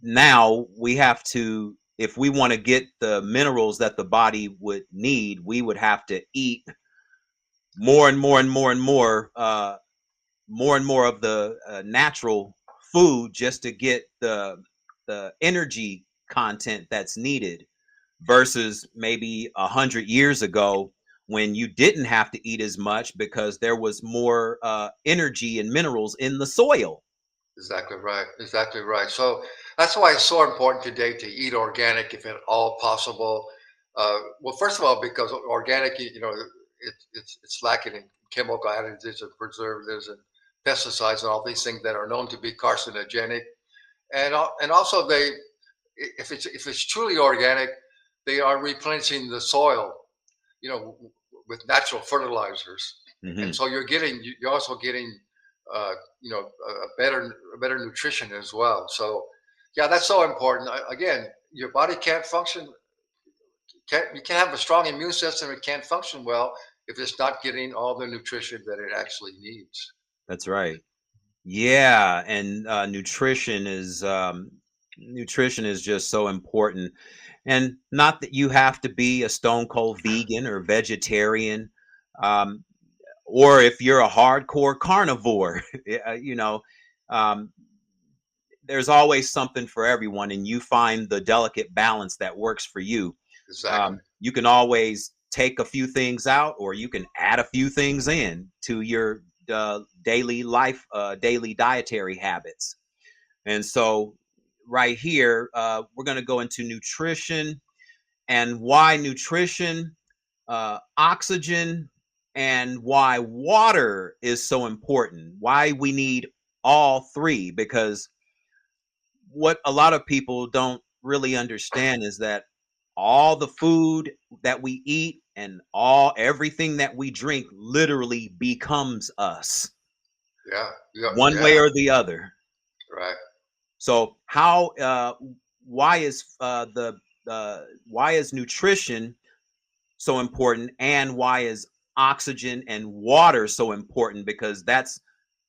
now we have to, if we want to get the minerals that the body would need, we would have to eat more and more and more and more and more of the natural food just to get the energy content that's needed, versus maybe 100 years ago when you didn't have to eat as much because there was more energy and minerals in the soil. Exactly right. Exactly right. So that's why it's so important today to eat organic if at all possible. Well, first of all, because organic, it's lacking in chemical additives and preservatives and pesticides and all these things that are known to be carcinogenic. And also if it's truly organic, they are replenishing the soil, you know, with natural fertilizers, and Hmm. so you're also getting, a better nutrition as well. So, yeah, that's so important. Again, your body can't function. You can't have a strong immune system. It can't function well if it's not getting all the nutrition that it actually needs. That's right. Yeah, and nutrition is just so important. And not that you have to be a stone cold vegan or vegetarian, um, or if you're a hardcore carnivore, you know, um, there's always something for everyone, and you find the delicate balance that works for you. Exactly. You can always take a few things out, or you can add a few things in to your daily life, daily dietary habits. And so, right here, we're going to go into nutrition and why nutrition, oxygen, and why water is so important. Why we need all three, because what a lot of people don't really understand is that all the food that we eat and all everything that we drink literally becomes us Yeah. one way Yeah. or the other. Right. So how why is why is nutrition so important, and why is oxygen and water so important? Because that's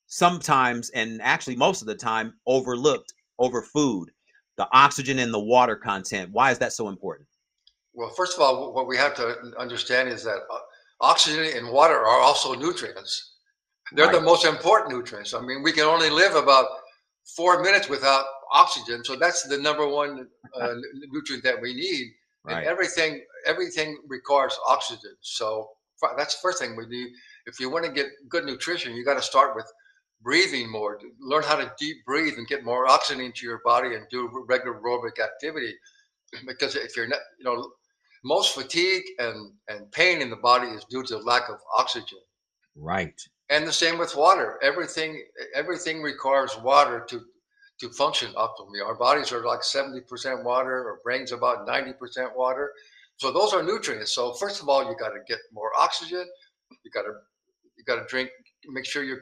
sometimes, and actually most of the time, overlooked over food. The oxygen and the water content, why is that so important? Well, first of all, what we have to understand is that oxygen and water are also nutrients. They're the Right. most important nutrients. I mean, we can only live about 4 minutes without oxygen, so that's the number one nutrient that we need. And Right. everything requires oxygen. So that's the first thing we need. If you want to get good nutrition, you got to start with breathing more. Learn how to deep breathe and get more oxygen into your body and do regular aerobic activity. Because if you're not, most fatigue and pain in the body is due to lack of oxygen. Right. And the same with water. Everything requires water to function optimally. Our bodies are like 70% water, our brain's about 90% water. So those are nutrients. So first of all, you got to get more oxygen. You got to you got to drink. Make sure you're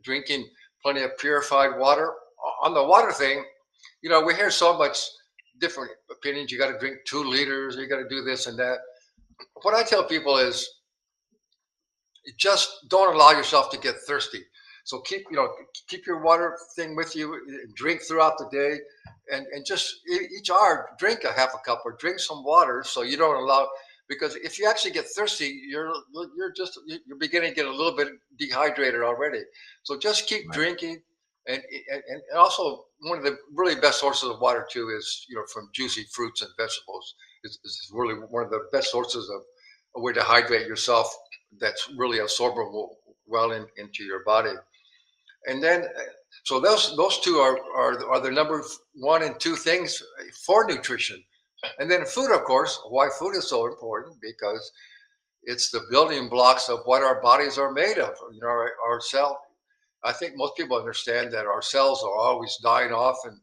drinking plenty of purified water. On the water thing, we hear so much different opinions. You got to drink 2 liters. You got to do this and that. What I tell people is just don't allow yourself to get thirsty. So keep your water thing with you. Drink throughout the day, and just each hour drink a half a cup or drink some water. So you don't allow, because if you actually get thirsty, you're beginning to get a little bit dehydrated already. So just keep Right. drinking, and also one of the really best sources of water too is from juicy fruits and vegetables. Is really one of the best sources of a way to hydrate yourself that's really absorbable well into your body. And then, so those two are the number one and two things for nutrition. And then food, of course. Why food is so important? Because it's the building blocks of what our bodies are made of. Our cell. I think most people understand that our cells are always dying off, and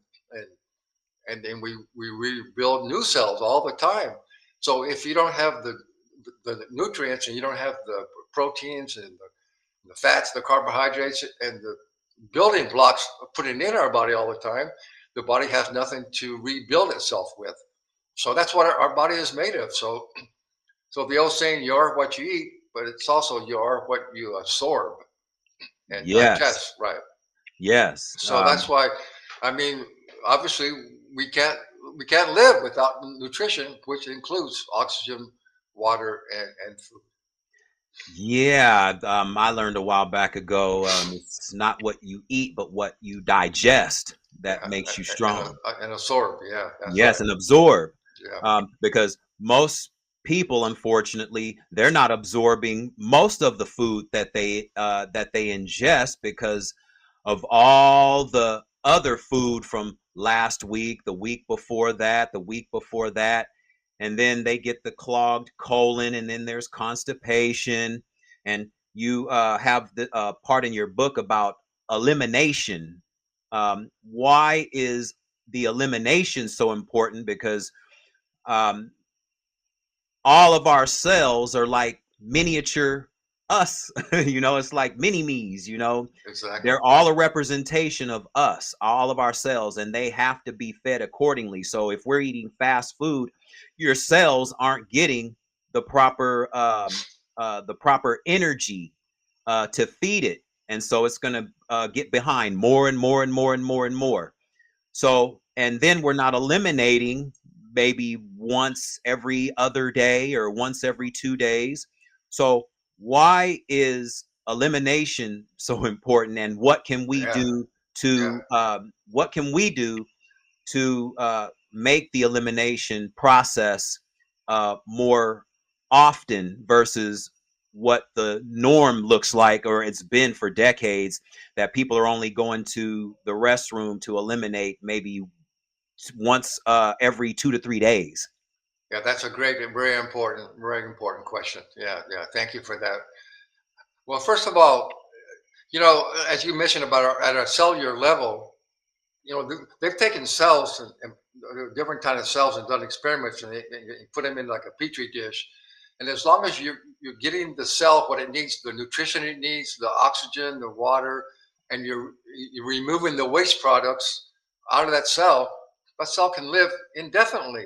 and then we rebuild new cells all the time. So if you don't have the nutrients, and you don't have the proteins and the fats, the carbohydrates, and the building blocks putting in our body all the time, the body has nothing to rebuild itself with. So that's what our body is made of. So the old saying, "You are what you eat," but it's also you are what you absorb and Yes. digest, right? Yes. So that's why, I mean, obviously we can't we can't live without nutrition, which includes oxygen, water, and food. Yeah. I learned a while back ago. It's not what you eat, but what you digest that Yeah, makes you and strong. and absorb. Yeah, that's Yes, right. and absorb. Yeah, Because most people, unfortunately, they're not absorbing most of the food that they ingest because of all the other food from last week, the week before that, the week before that, and then they get the clogged colon, and then there's constipation, and you have the part in your book about elimination. Why is the elimination so important? Because um, all of our cells are like miniature us. It's like mini me's. exactly. They're all a representation of us, all of our cells, and they have to be fed accordingly. So if we're eating fast food, your cells aren't getting the proper energy to feed it, and so it's going to get behind more and more and more and more and more. So, and then we're not eliminating maybe once every other day or once every 2 days. So, why is elimination so important? And Yeah, yeah, what can we do to make the elimination process more often versus what the norm looks like, or it's been for decades, that people are only going to the restroom to eliminate maybe once every 2 to 3 days. yeah. That's a great and very important question. Yeah, yeah. Thank you for that. Well, first of all, as you mentioned about at a cellular level, they've taken cells and different kind of cells and done experiments, and put them in like a petri dish. And as long as you're getting the cell what it needs, the nutrition it needs, the oxygen, the water, and you're removing the waste products out of that cell can live indefinitely.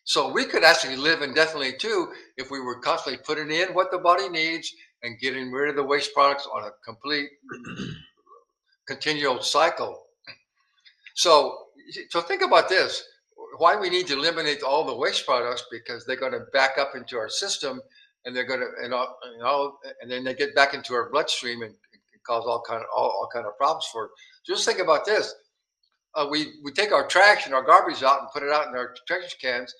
So we could actually live indefinitely too if we were constantly putting in what the body needs and getting rid of the waste products on a complete continual cycle. So, so think about this. why we need to eliminate all the waste products, because they're going to back up into our system, and they're going to and then they get back into our bloodstream and cause all kind of problems for it. Just think about this: we take our trash and our garbage out and put it out in our trash cans.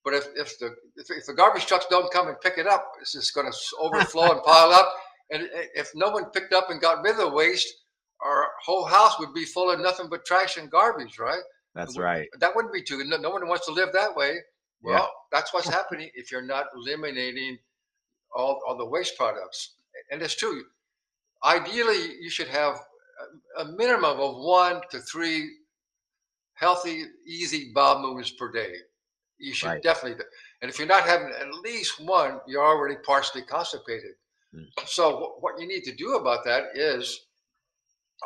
But if the garbage trucks don't come and pick it up, it's just going to overflow and pile up. And if no one picked up and got rid of the waste, our whole house would be full of nothing but trash and garbage, right? That's right. That wouldn't be too good. No one wants to live that way. Yeah. Well, that's what's happening if you're not eliminating all the waste products. And it's true. Ideally, you should have a minimum of 1 to 3 healthy, easy bowel movements per day. You should Right. definitely do. And if you're not having at least one, you're already partially constipated. Mm. So what you need to do about that is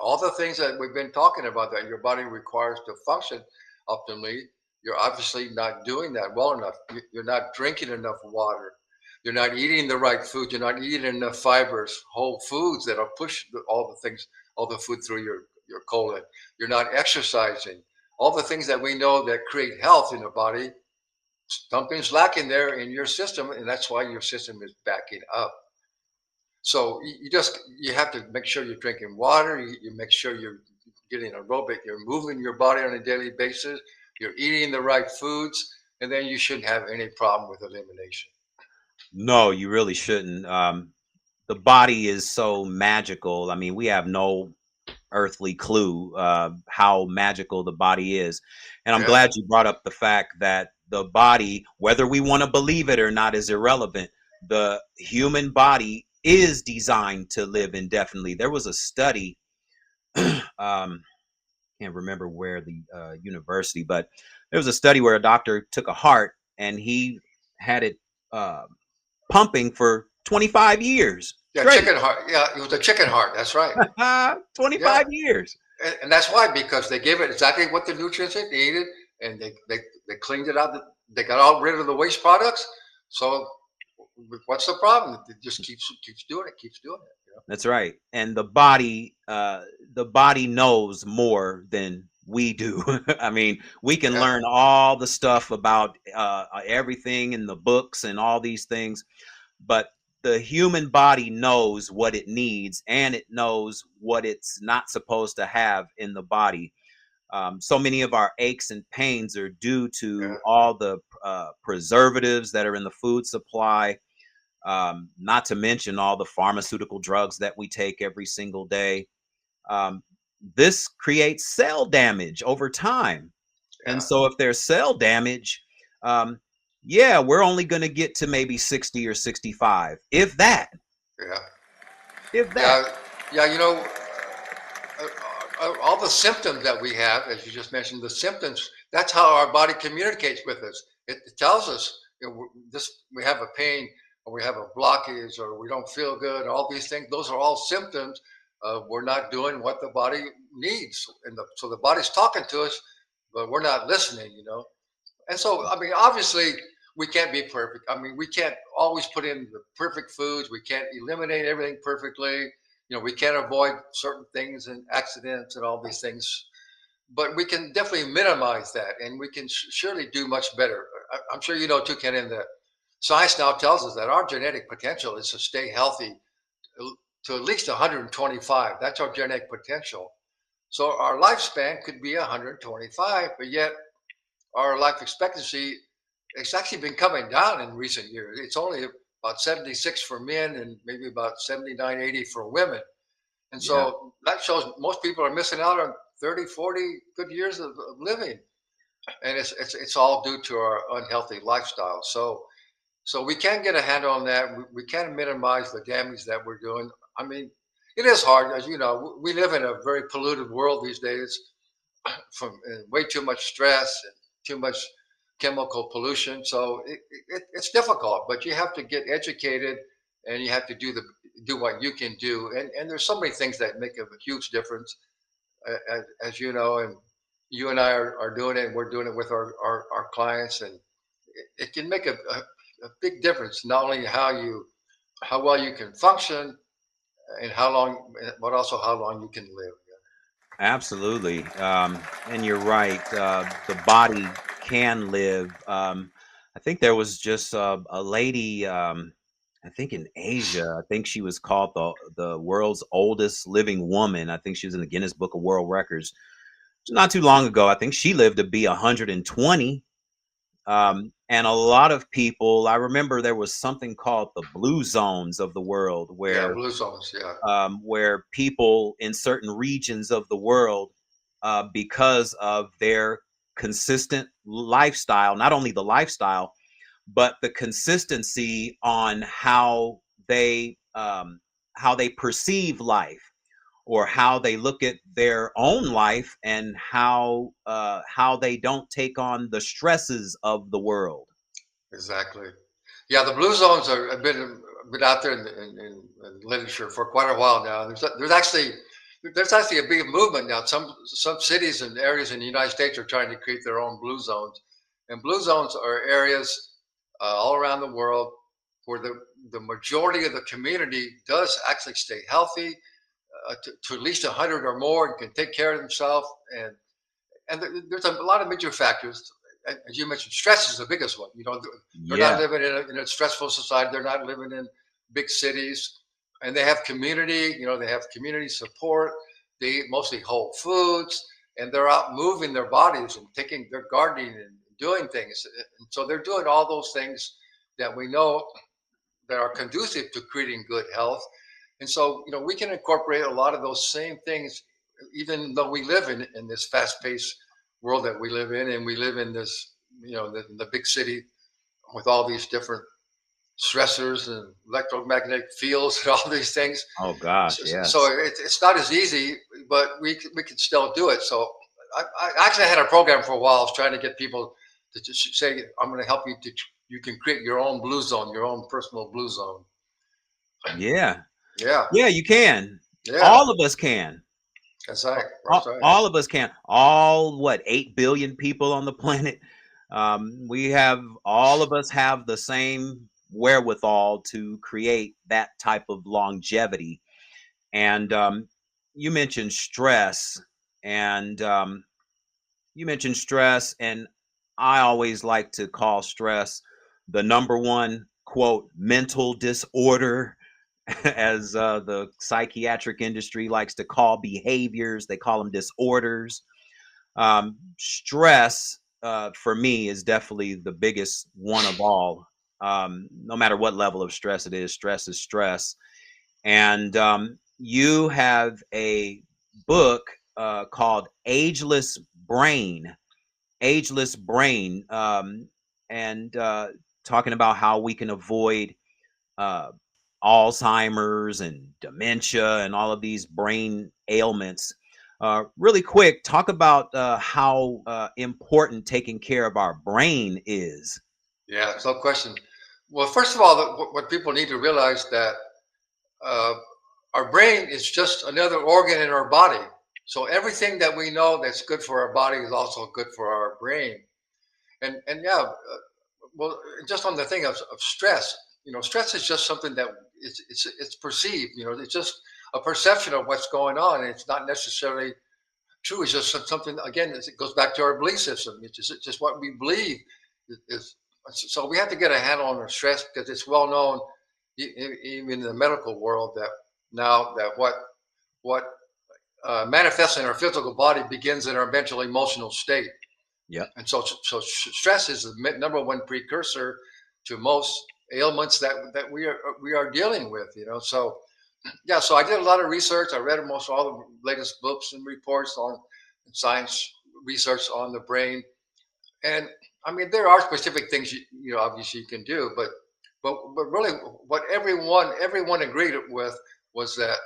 all the things that we've been talking about that your body requires to function optimally. You're obviously not doing that well enough. You're not drinking enough water. You're not eating the right food. You're not eating enough fibers, whole foods that are push all the things, all the food through your colon. You're not exercising. All the things that we know that create health in the body, something's lacking there in your system, and that's why your system is backing up. So you have to make sure you're drinking water. You make sure you're getting aerobic. You're moving your body on a daily basis. You're eating the right foods, and then you shouldn't have any problem with elimination. No, you really shouldn't. The body is so magical. I mean, we have no earthly clue how magical the body is. And I'm Yeah, glad you brought up the fact that the body, whether we want to believe it or not, is irrelevant. The human body is designed to live indefinitely. There was a study, can't remember where the university, but there was a study where a doctor took a heart and he had it uh, pumping for 25 years yeah, straight. chicken heart. Yeah, it was a chicken heart. That's right. Yeah, 25 years. and that's why, because they gave it exactly what the nutrients it needed, and they cleaned it out. They got all rid of the waste products. So what's the problem? It just keeps doing it, keeps doing it. That's right. And the body knows more than we do. I mean, we can Yeah, learn all the stuff about everything in the books and all these things, but the human body knows what it needs and it knows what it's not supposed to have in the body. So many of our aches and pains are due yeah, to all the preservatives that are in the food supply, not to mention all the pharmaceutical drugs that we take every single day. Um, this creates cell damage over time. And yeah, so if there's cell damage, um, yeah, we're only going to get to maybe 60 or 65, if that, yeah, if that. yeah, yeah. All the symptoms that we have, as you just mentioned, the symptoms. That's how our body communicates with us. It tells us, we have a pain, or we have a blockage, or we don't feel good. All these things, those are all symptoms. We're not doing what the body needs, and so the body's talking to us, but we're not listening. And so, I mean, obviously, we can't be perfect. I mean, we can't always put in the perfect foods. We can't eliminate everything perfectly. We can't avoid certain things and accidents and all these things. But we can definitely minimize that, and we can surely do much better. I'm sure you know too, Ken, that science now tells us that our genetic potential is to stay healthy to at least 125. That's our genetic potential. So our lifespan could be 125, but yet our life expectancy, it's actually been coming down in recent years. It's only about 76 for men and maybe about 79, 80 for women. And Yeah, so that shows most people are missing out on 30, 40 good years of living. And it's all due to our unhealthy lifestyle. So we can get a handle on that. We can minimize the damage that we're doing. I mean, it is hard, as you know. We live in a very polluted world these days, from way too much stress and too much chemical pollution. So it's difficult, but you have to get educated, and you have to do what you can do. And there's so many things that make a huge difference, as you know, and you and I are doing it, and we're doing it with our clients, and it can make a big difference, not only how well you can function and how long, but also how long you can live. absolutely. And you're right. The body. can live. I think there was just a lady, I think in Asia. I think she was called the world's oldest living woman. I think she was in the Guinness Book of World Records not too long ago. I think she lived to be 120. And a lot of people, I remember there was something called the blue zones of the world Yeah, blue zones. Yeah, where people in certain regions of the world, because of their consistent lifestyle, not only the lifestyle, but the consistency on how they perceive life or how they look at their own life and how they don't take on the stresses of the world. exactly. Yeah, the blue zones have been out there in literature for quite a while now. There's actually a big movement now. Some cities and areas in the United States are trying to create their own blue zones, and blue zones are areas all around the world where the majority of the community does actually stay healthy to at least 100 or more and can take care of themselves. There's a lot of major factors. As you mentioned, stress is the biggest one. They're not Yeah. living in a stressful society. They're not living in big cities, and they have community. They have community support. They eat mostly whole foods, and they're out moving their bodies and taking their gardening and doing things. And so they're doing all those things that we know that are conducive to creating good health. And so, we can incorporate a lot of those same things, even though we live in this fast-paced world that we live in, and we live in this, the big city with all these different stressors and electromagnetic fields and all these things. Oh gosh, So yes. it's not as easy, but we can still do it. So I actually had a program for a while. I was trying to get people to just say, "I'm going to help you to you can create your own blue zone, your own personal blue zone." Yeah. Yeah, Yeah, you can. yeah, All of us can. that's right. That's All, right. all of us can. All what 8 billion people on the planet. We have all of us have the same wherewithal to create that type of longevity. And you mentioned stress, and you mentioned stress, and I always like to call stress the number one quote mental disorder, as the psychiatric industry likes to call behaviors. They call them disorders. Stress, for me, is definitely the biggest one of all. No matter what level of stress it is, stress is stress. And you have a book called Brain, Ageless Brain, and talking about how we can avoid uh, Alzheimer's and dementia and all of these brain ailments. Really quick, talk about how important taking care of our brain is. Yeah, it's no question. Well, first of all, what people need to realize that uh, our brain is just another organ in our body. So everything that we know that's good for our body is also good for our brain. And yeah, well, just on the thing of stress, stress is just something that it's perceived. It's just a perception of what's going on, and it's not necessarily true. It's just something. Again, it goes back to our belief system. It's just what we believe is. So we have to get a handle on our stress because it's well known, even in the medical world, that now that what manifests in our physical body begins in our mental emotional state. Yep. And so stress is the number one precursor to most ailments that we are dealing with. So yeah, so I did a lot of research. I read almost all the latest books and reports on science research on the brain. And I mean, there are specific things obviously you can do, but really, what everyone agreed with was that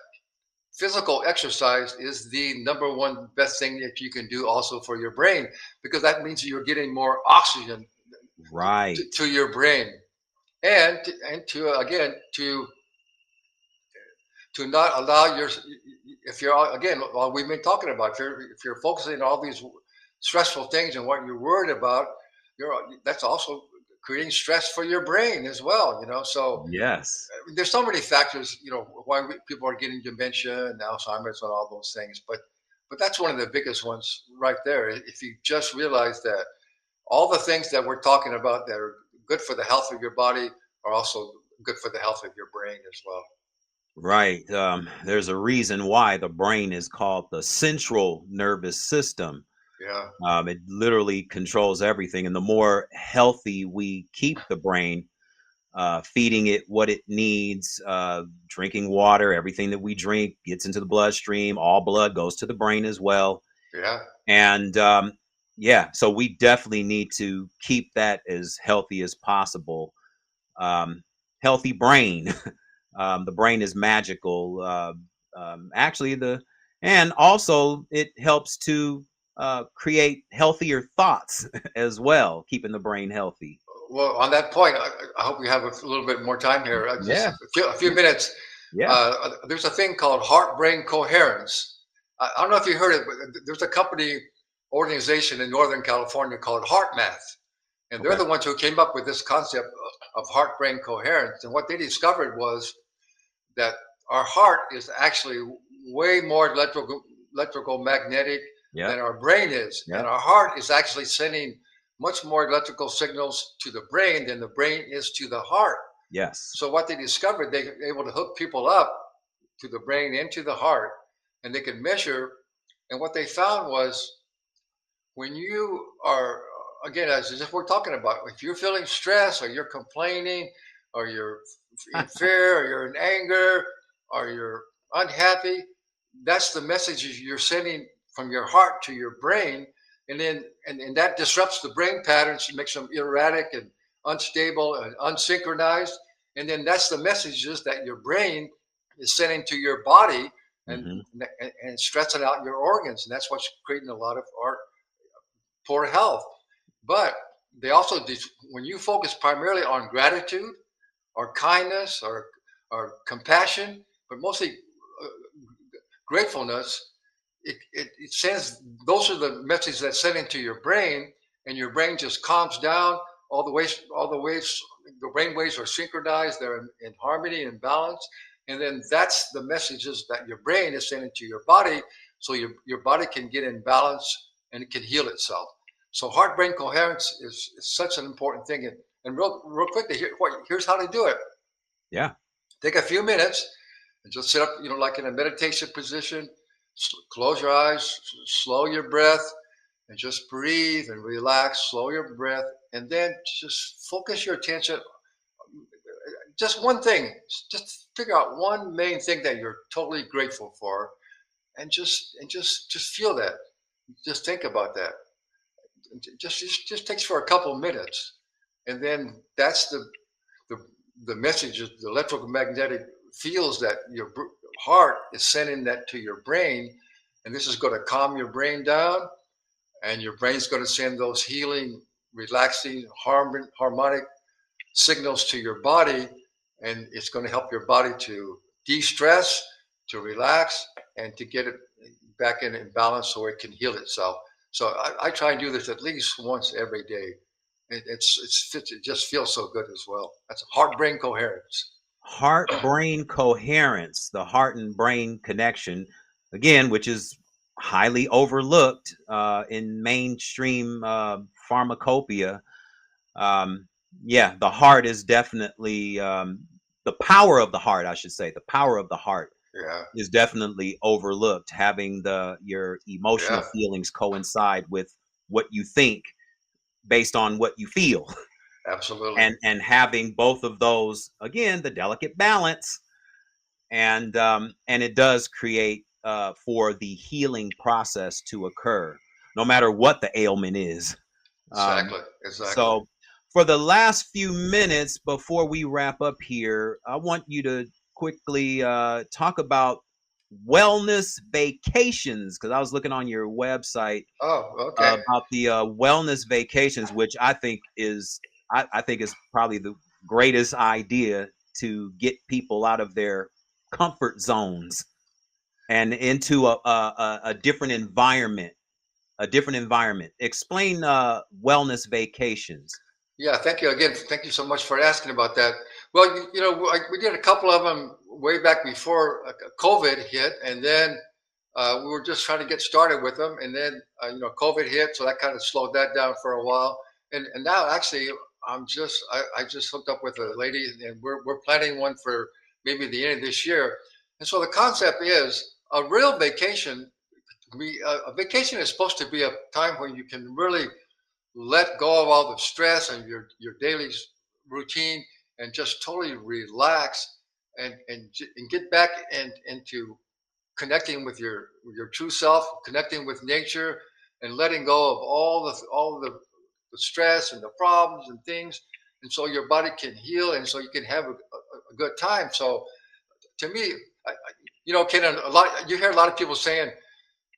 physical exercise is the number one best thing that you can do also for your brain, because that means you're getting more oxygen Right. to your brain, and to again to not allow your, if you're, again, well, we've been talking about, if you're focusing on all these stressful things and what you're worried about, that's also creating stress for your brain as well. So Yes. there's so many factors, why people are getting dementia and Alzheimer's and all those things. But that's one of the biggest ones right there. If you just realize that all the things that we're talking about that are good for the health of your body are also good for the health of your brain as well. Right. There's a reason why the brain is called the central nervous system. Yeah, It literally controls everything. And the more healthy we keep the brain, feeding it what it needs, drinking water, everything that we drink gets into the bloodstream. All blood goes to the brain as well. yeah. And yeah, so we definitely need to keep that as healthy as possible. Healthy brain. The brain is magical. Actually, and also it helps to create healthier thoughts as well, keeping the brain healthy. Well, on that point, I hope we have a little bit more time here. Just Yeah, a few minutes. yeah. There's a thing called heart-brain coherence. I don't know if you heard it, but there's a company organization in Northern California called HeartMath, and they're Okay. the ones who came up with this concept of heart-brain coherence. And what they discovered was that our heart is actually way more electrical magnetic than Yep. our brain is. And Yep. our heart is actually sending much more electrical signals to the brain than the brain is to the heart. Yes. So what they discovered, they were able to hook people up to the brain and to the heart, and they could measure. And what they found was when you are, again, as if we're talking about, if you're feeling stress or you're complaining or you're in fear or you're in anger or you're unhappy, that's the messages you're sending from your heart to your brain. And then, and that disrupts the brain patterns, makes them erratic and unstable and unsynchronized. And then that's the messages that your brain is sending to your body and, Hmm. and stressing out your organs. And that's what's creating a lot of our poor health. But they also, when you focus primarily on gratitude or kindness or compassion, but mostly uh, gratefulness, it sends, those are the messages that send into your brain, and your brain just calms down. All the waves, the brain waves are synchronized, they're in harmony and balance. And then that's the messages that your brain is sending to your body, so your body can get in balance and it can heal itself. So heart brain coherence is such an important thing. And real quickly, here's how to do it. Yeah. Take a few minutes and just sit up, like in a meditation position. Close your eyes, slow your breath, and just breathe and relax. Slow your breath, and then just focus your attention. Just one thing. Just figure out one main thing that you're totally grateful for, and just feel that. Just think about that. Just takes for a couple of minutes, and then that's the the message is the electromagnetic fields that your heart is sending that to your brain, and this is going to calm your brain down, and your brain's going to send those healing, relaxing, harmonic signals to your body, and it's going to help your body to de-stress, to relax, and to get it back in balance so it can heal itself. So I try and do this at least once every day. It just feels so good as well. That's heart brain coherence. Heart brain coherence, the heart and brain connection, again, which is highly overlooked in mainstream pharmacopoeia. Um, yeah, the heart is definitely the power of the heart, I should say. The power of the heart Yeah, is definitely overlooked. Having your emotional yeah, feelings coincide with what you think based on what you feel, absolutely. and having both of those, again, the delicate balance, and it does create for the healing process to occur, no matter what the ailment is. Um, Exactly, exactly. so, for the last few minutes before we wrap up here, I want you to quickly talk about wellness vacations, because I was looking on your website Oh, okay. about the wellness vacations, which I think is probably the greatest idea to get people out of their comfort zones and into a different environment. A different environment. Explain wellness vacations. Yeah, thank you again. Thank you so much for asking about that. Well, we did a couple of them way back before COVID hit, and then we were just trying to get started with them, and then COVID hit, so that kind of slowed that down for a while. And now actually I just hooked up with a lady, and we're planning one for maybe the end of this year. And so the concept is a real vacation. A vacation is supposed to be a time when you can really let go of all the stress and your daily routine and just totally relax and get back and into connecting with your true self, connecting with nature, and letting go of the stress and the problems and things, and so your body can heal, and so you can have a good time. So to me, Ken, a lot you hear a lot of people saying,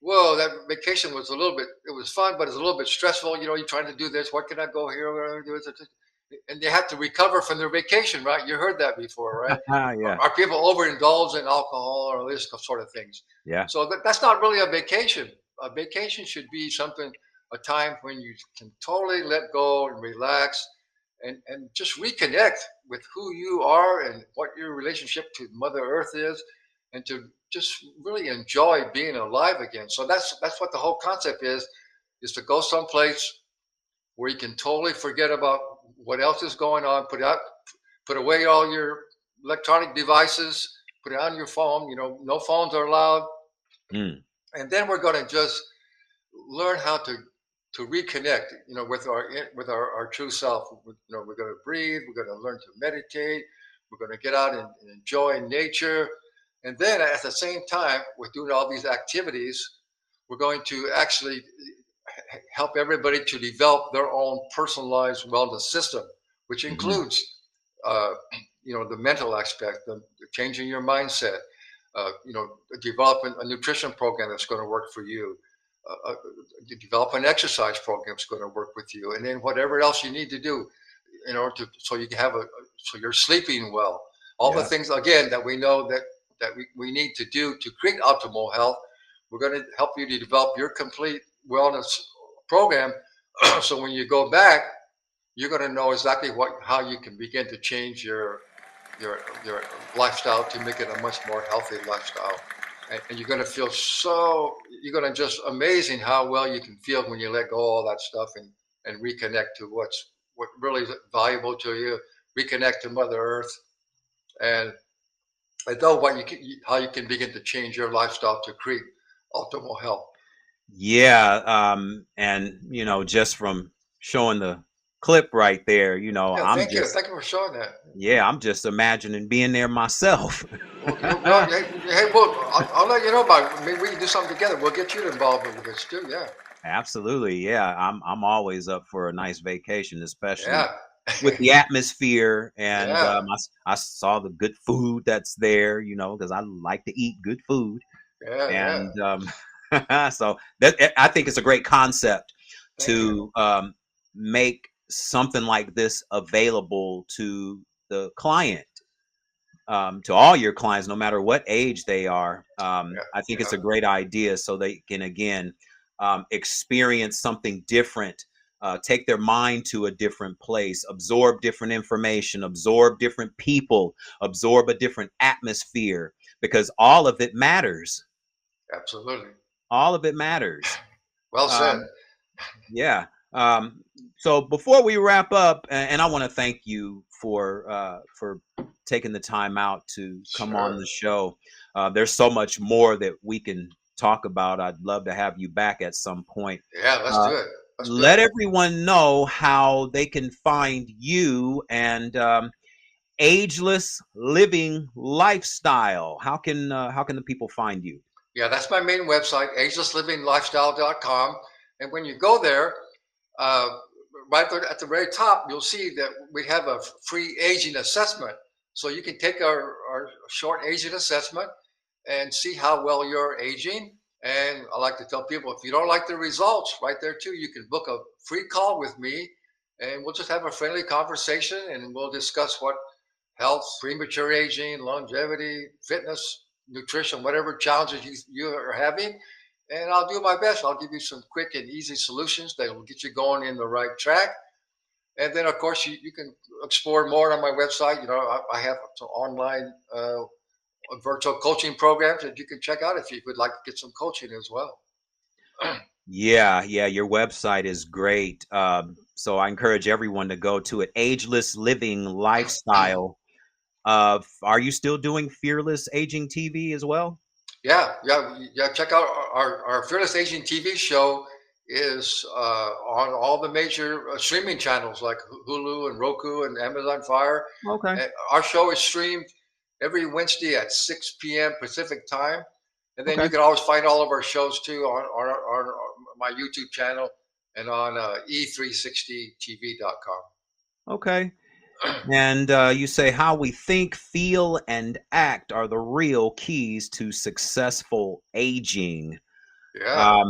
"Whoa, that vacation was a little bit. It was fun, but it's a little bit stressful." You're trying to do this. What can I go here? What can I do this? And they have to recover from their vacation, right? You heard that before, right? Yeah. Are people overindulged in alcohol or this sort of things? Yeah. So that's not really a vacation. A vacation should be something, a time when you can totally let go and relax and just reconnect with who you are and what your relationship to Mother Earth is, and to just really enjoy being alive again. So that's what the whole concept is to go someplace where you can totally forget about what else is going on, put away all your electronic devices, put it on your phone. No phones are allowed, Mm. and then we're going to just learn how to reconnect, with our true self. We're going to breathe. We're going to learn to meditate. We're going to get out and enjoy nature, and then at the same time, we're doing all these activities. We're going to actually help everybody to develop their own personalized wellness system, which Hmm. includes, uh, the mental aspect, the changing your mindset, developing a nutrition program that's going to work for you, develop an exercise program that's going to work with you, and then whatever else you need to do in order so you can so you're sleeping well. All the Yeah. things again that we know that we need to do to create optimal health. We're going to help you to develop your complete wellness program. So when you go back, you're going to know exactly how you can begin to change your lifestyle to make it a much more healthy lifestyle. And you're going to feel you're going to just amazing how well you can feel when you let go of all that stuff and reconnect to what really is valuable to you, reconnect to Mother Earth, and know how you can begin to change your lifestyle to create optimal health. Yeah. And just from showing the clip right there, Yeah, I'm thank you. just Thank you for showing that. yeah, I'm just imagining being there myself. Well, hey, well, I'll let you know about it. Maybe we can do something together. We'll get you involved with this too. Yeah, Absolutely. Yeah. I'm always up for a nice vacation, especially yeah, with the atmosphere. And yeah, I saw the good food that's there, because I like to eat good food. yeah, yeah. And so I think it's a great concept Thank you. to make something like this available to the client, to all your clients, no matter what age they are. Yeah, I think it's yeah, a great idea so they can, again, experience something different, take their mind to a different place, absorb different information, absorb different people, absorb a different atmosphere, because all of it matters. absolutely. All of it matters. Well said. Um, yeah. Um, so before we wrap up, and I want to thank you for taking the time out to come on Sure. the show. There's so much more that we can talk about. I'd love to have you back at some point. Yeah, let's Uh, do it. Let's do it. Let everyone know how they can find you and Ageless Living Lifestyle. How can the people find you? Yeah, that's my main website, agelessliving.lifestyle.com. And when you go there, uh, right there at the very top, you'll see that we have a free aging assessment. So you can take our short aging assessment and see how well you're aging. And I like to tell people, if you don't like the results, right there too, you can book a free call with me, and we'll just have a friendly conversation, and we'll discuss what health, premature aging, longevity, fitness, nutrition, whatever challenges you are having. And I'll do my best. I'll give you some quick and easy solutions that will get you going in the right track. And then, of course, you can explore more on my website. I have some online virtual coaching programs that you can check out if you would like to get some coaching as well. Yeah, yeah, your website is great. So I encourage everyone to go to it. Ageless Living Lifestyle. Are you still doing Fearless Aging TV as well? Yeah. Check out our Fearless Aging TV show is on all the major streaming channels like Hulu and Roku and Amazon Fire. Okay. And our show is streamed every Wednesday at 6 p.m. Pacific time. And then Okay. you can always find all of our shows too on my YouTube channel and on e360tv.com. Okay. And you say how we think, feel, and act are the real keys to successful aging. Yeah.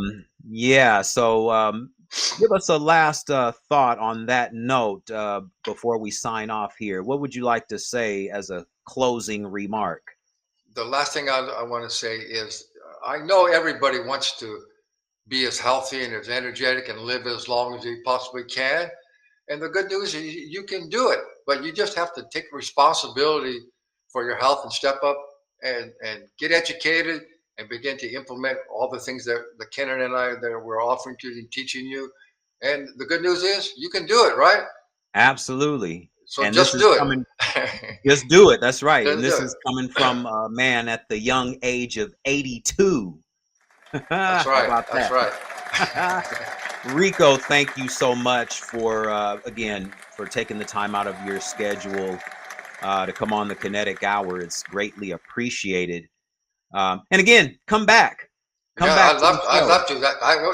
Yeah. So give us a last thought on that note before we sign off here. What would you like to say as a closing remark? The last thing I want to say is I know everybody wants to be as healthy and as energetic and live as long as he possibly can. And the good news is you can do it, but you just have to take responsibility for your health and step up and get educated and begin to implement all the things that Kenan and I that we're offering to you and teaching you. And the good news is you can do it, right? Absolutely. So And this just is do coming. it. Just do it. That's right. And Just do this it. is coming from a man at the young age of 82. That's How right. about That's that? right. Rico, thank you so much for, again, for taking the time out of your schedule to come on the Kinetic Hour. It's greatly appreciated. And again, come back. Come Yeah, back to the I'd show. love to.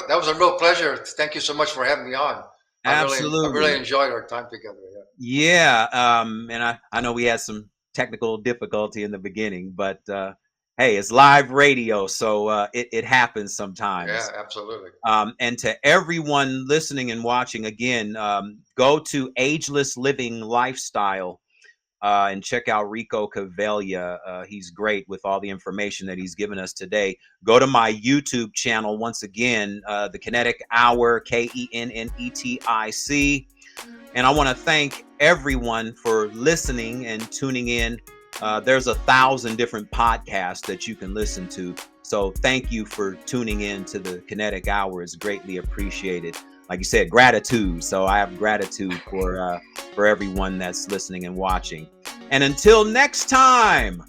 That was a real pleasure. Thank you so much for having me on. I really Absolutely. enjoyed our time together. Yeah. Yeah. And I know we had some technical difficulty in the beginning, but hey, it's live radio, so it happens sometimes. Yeah, absolutely. And to everyone listening and watching, again, go to Ageless Living Lifestyle and check out Rico Caveglia. He's great with all the information that he's given us today. Go to my YouTube channel once again, the Kinetic Hour, KENNETIC. And I want to thank everyone for listening and tuning in. There's 1,000 different podcasts that you can listen to. So thank you for tuning in to the Kinetic Hour. It's greatly appreciated. Like you said, gratitude. So I have gratitude for everyone that's listening and watching. And until next time.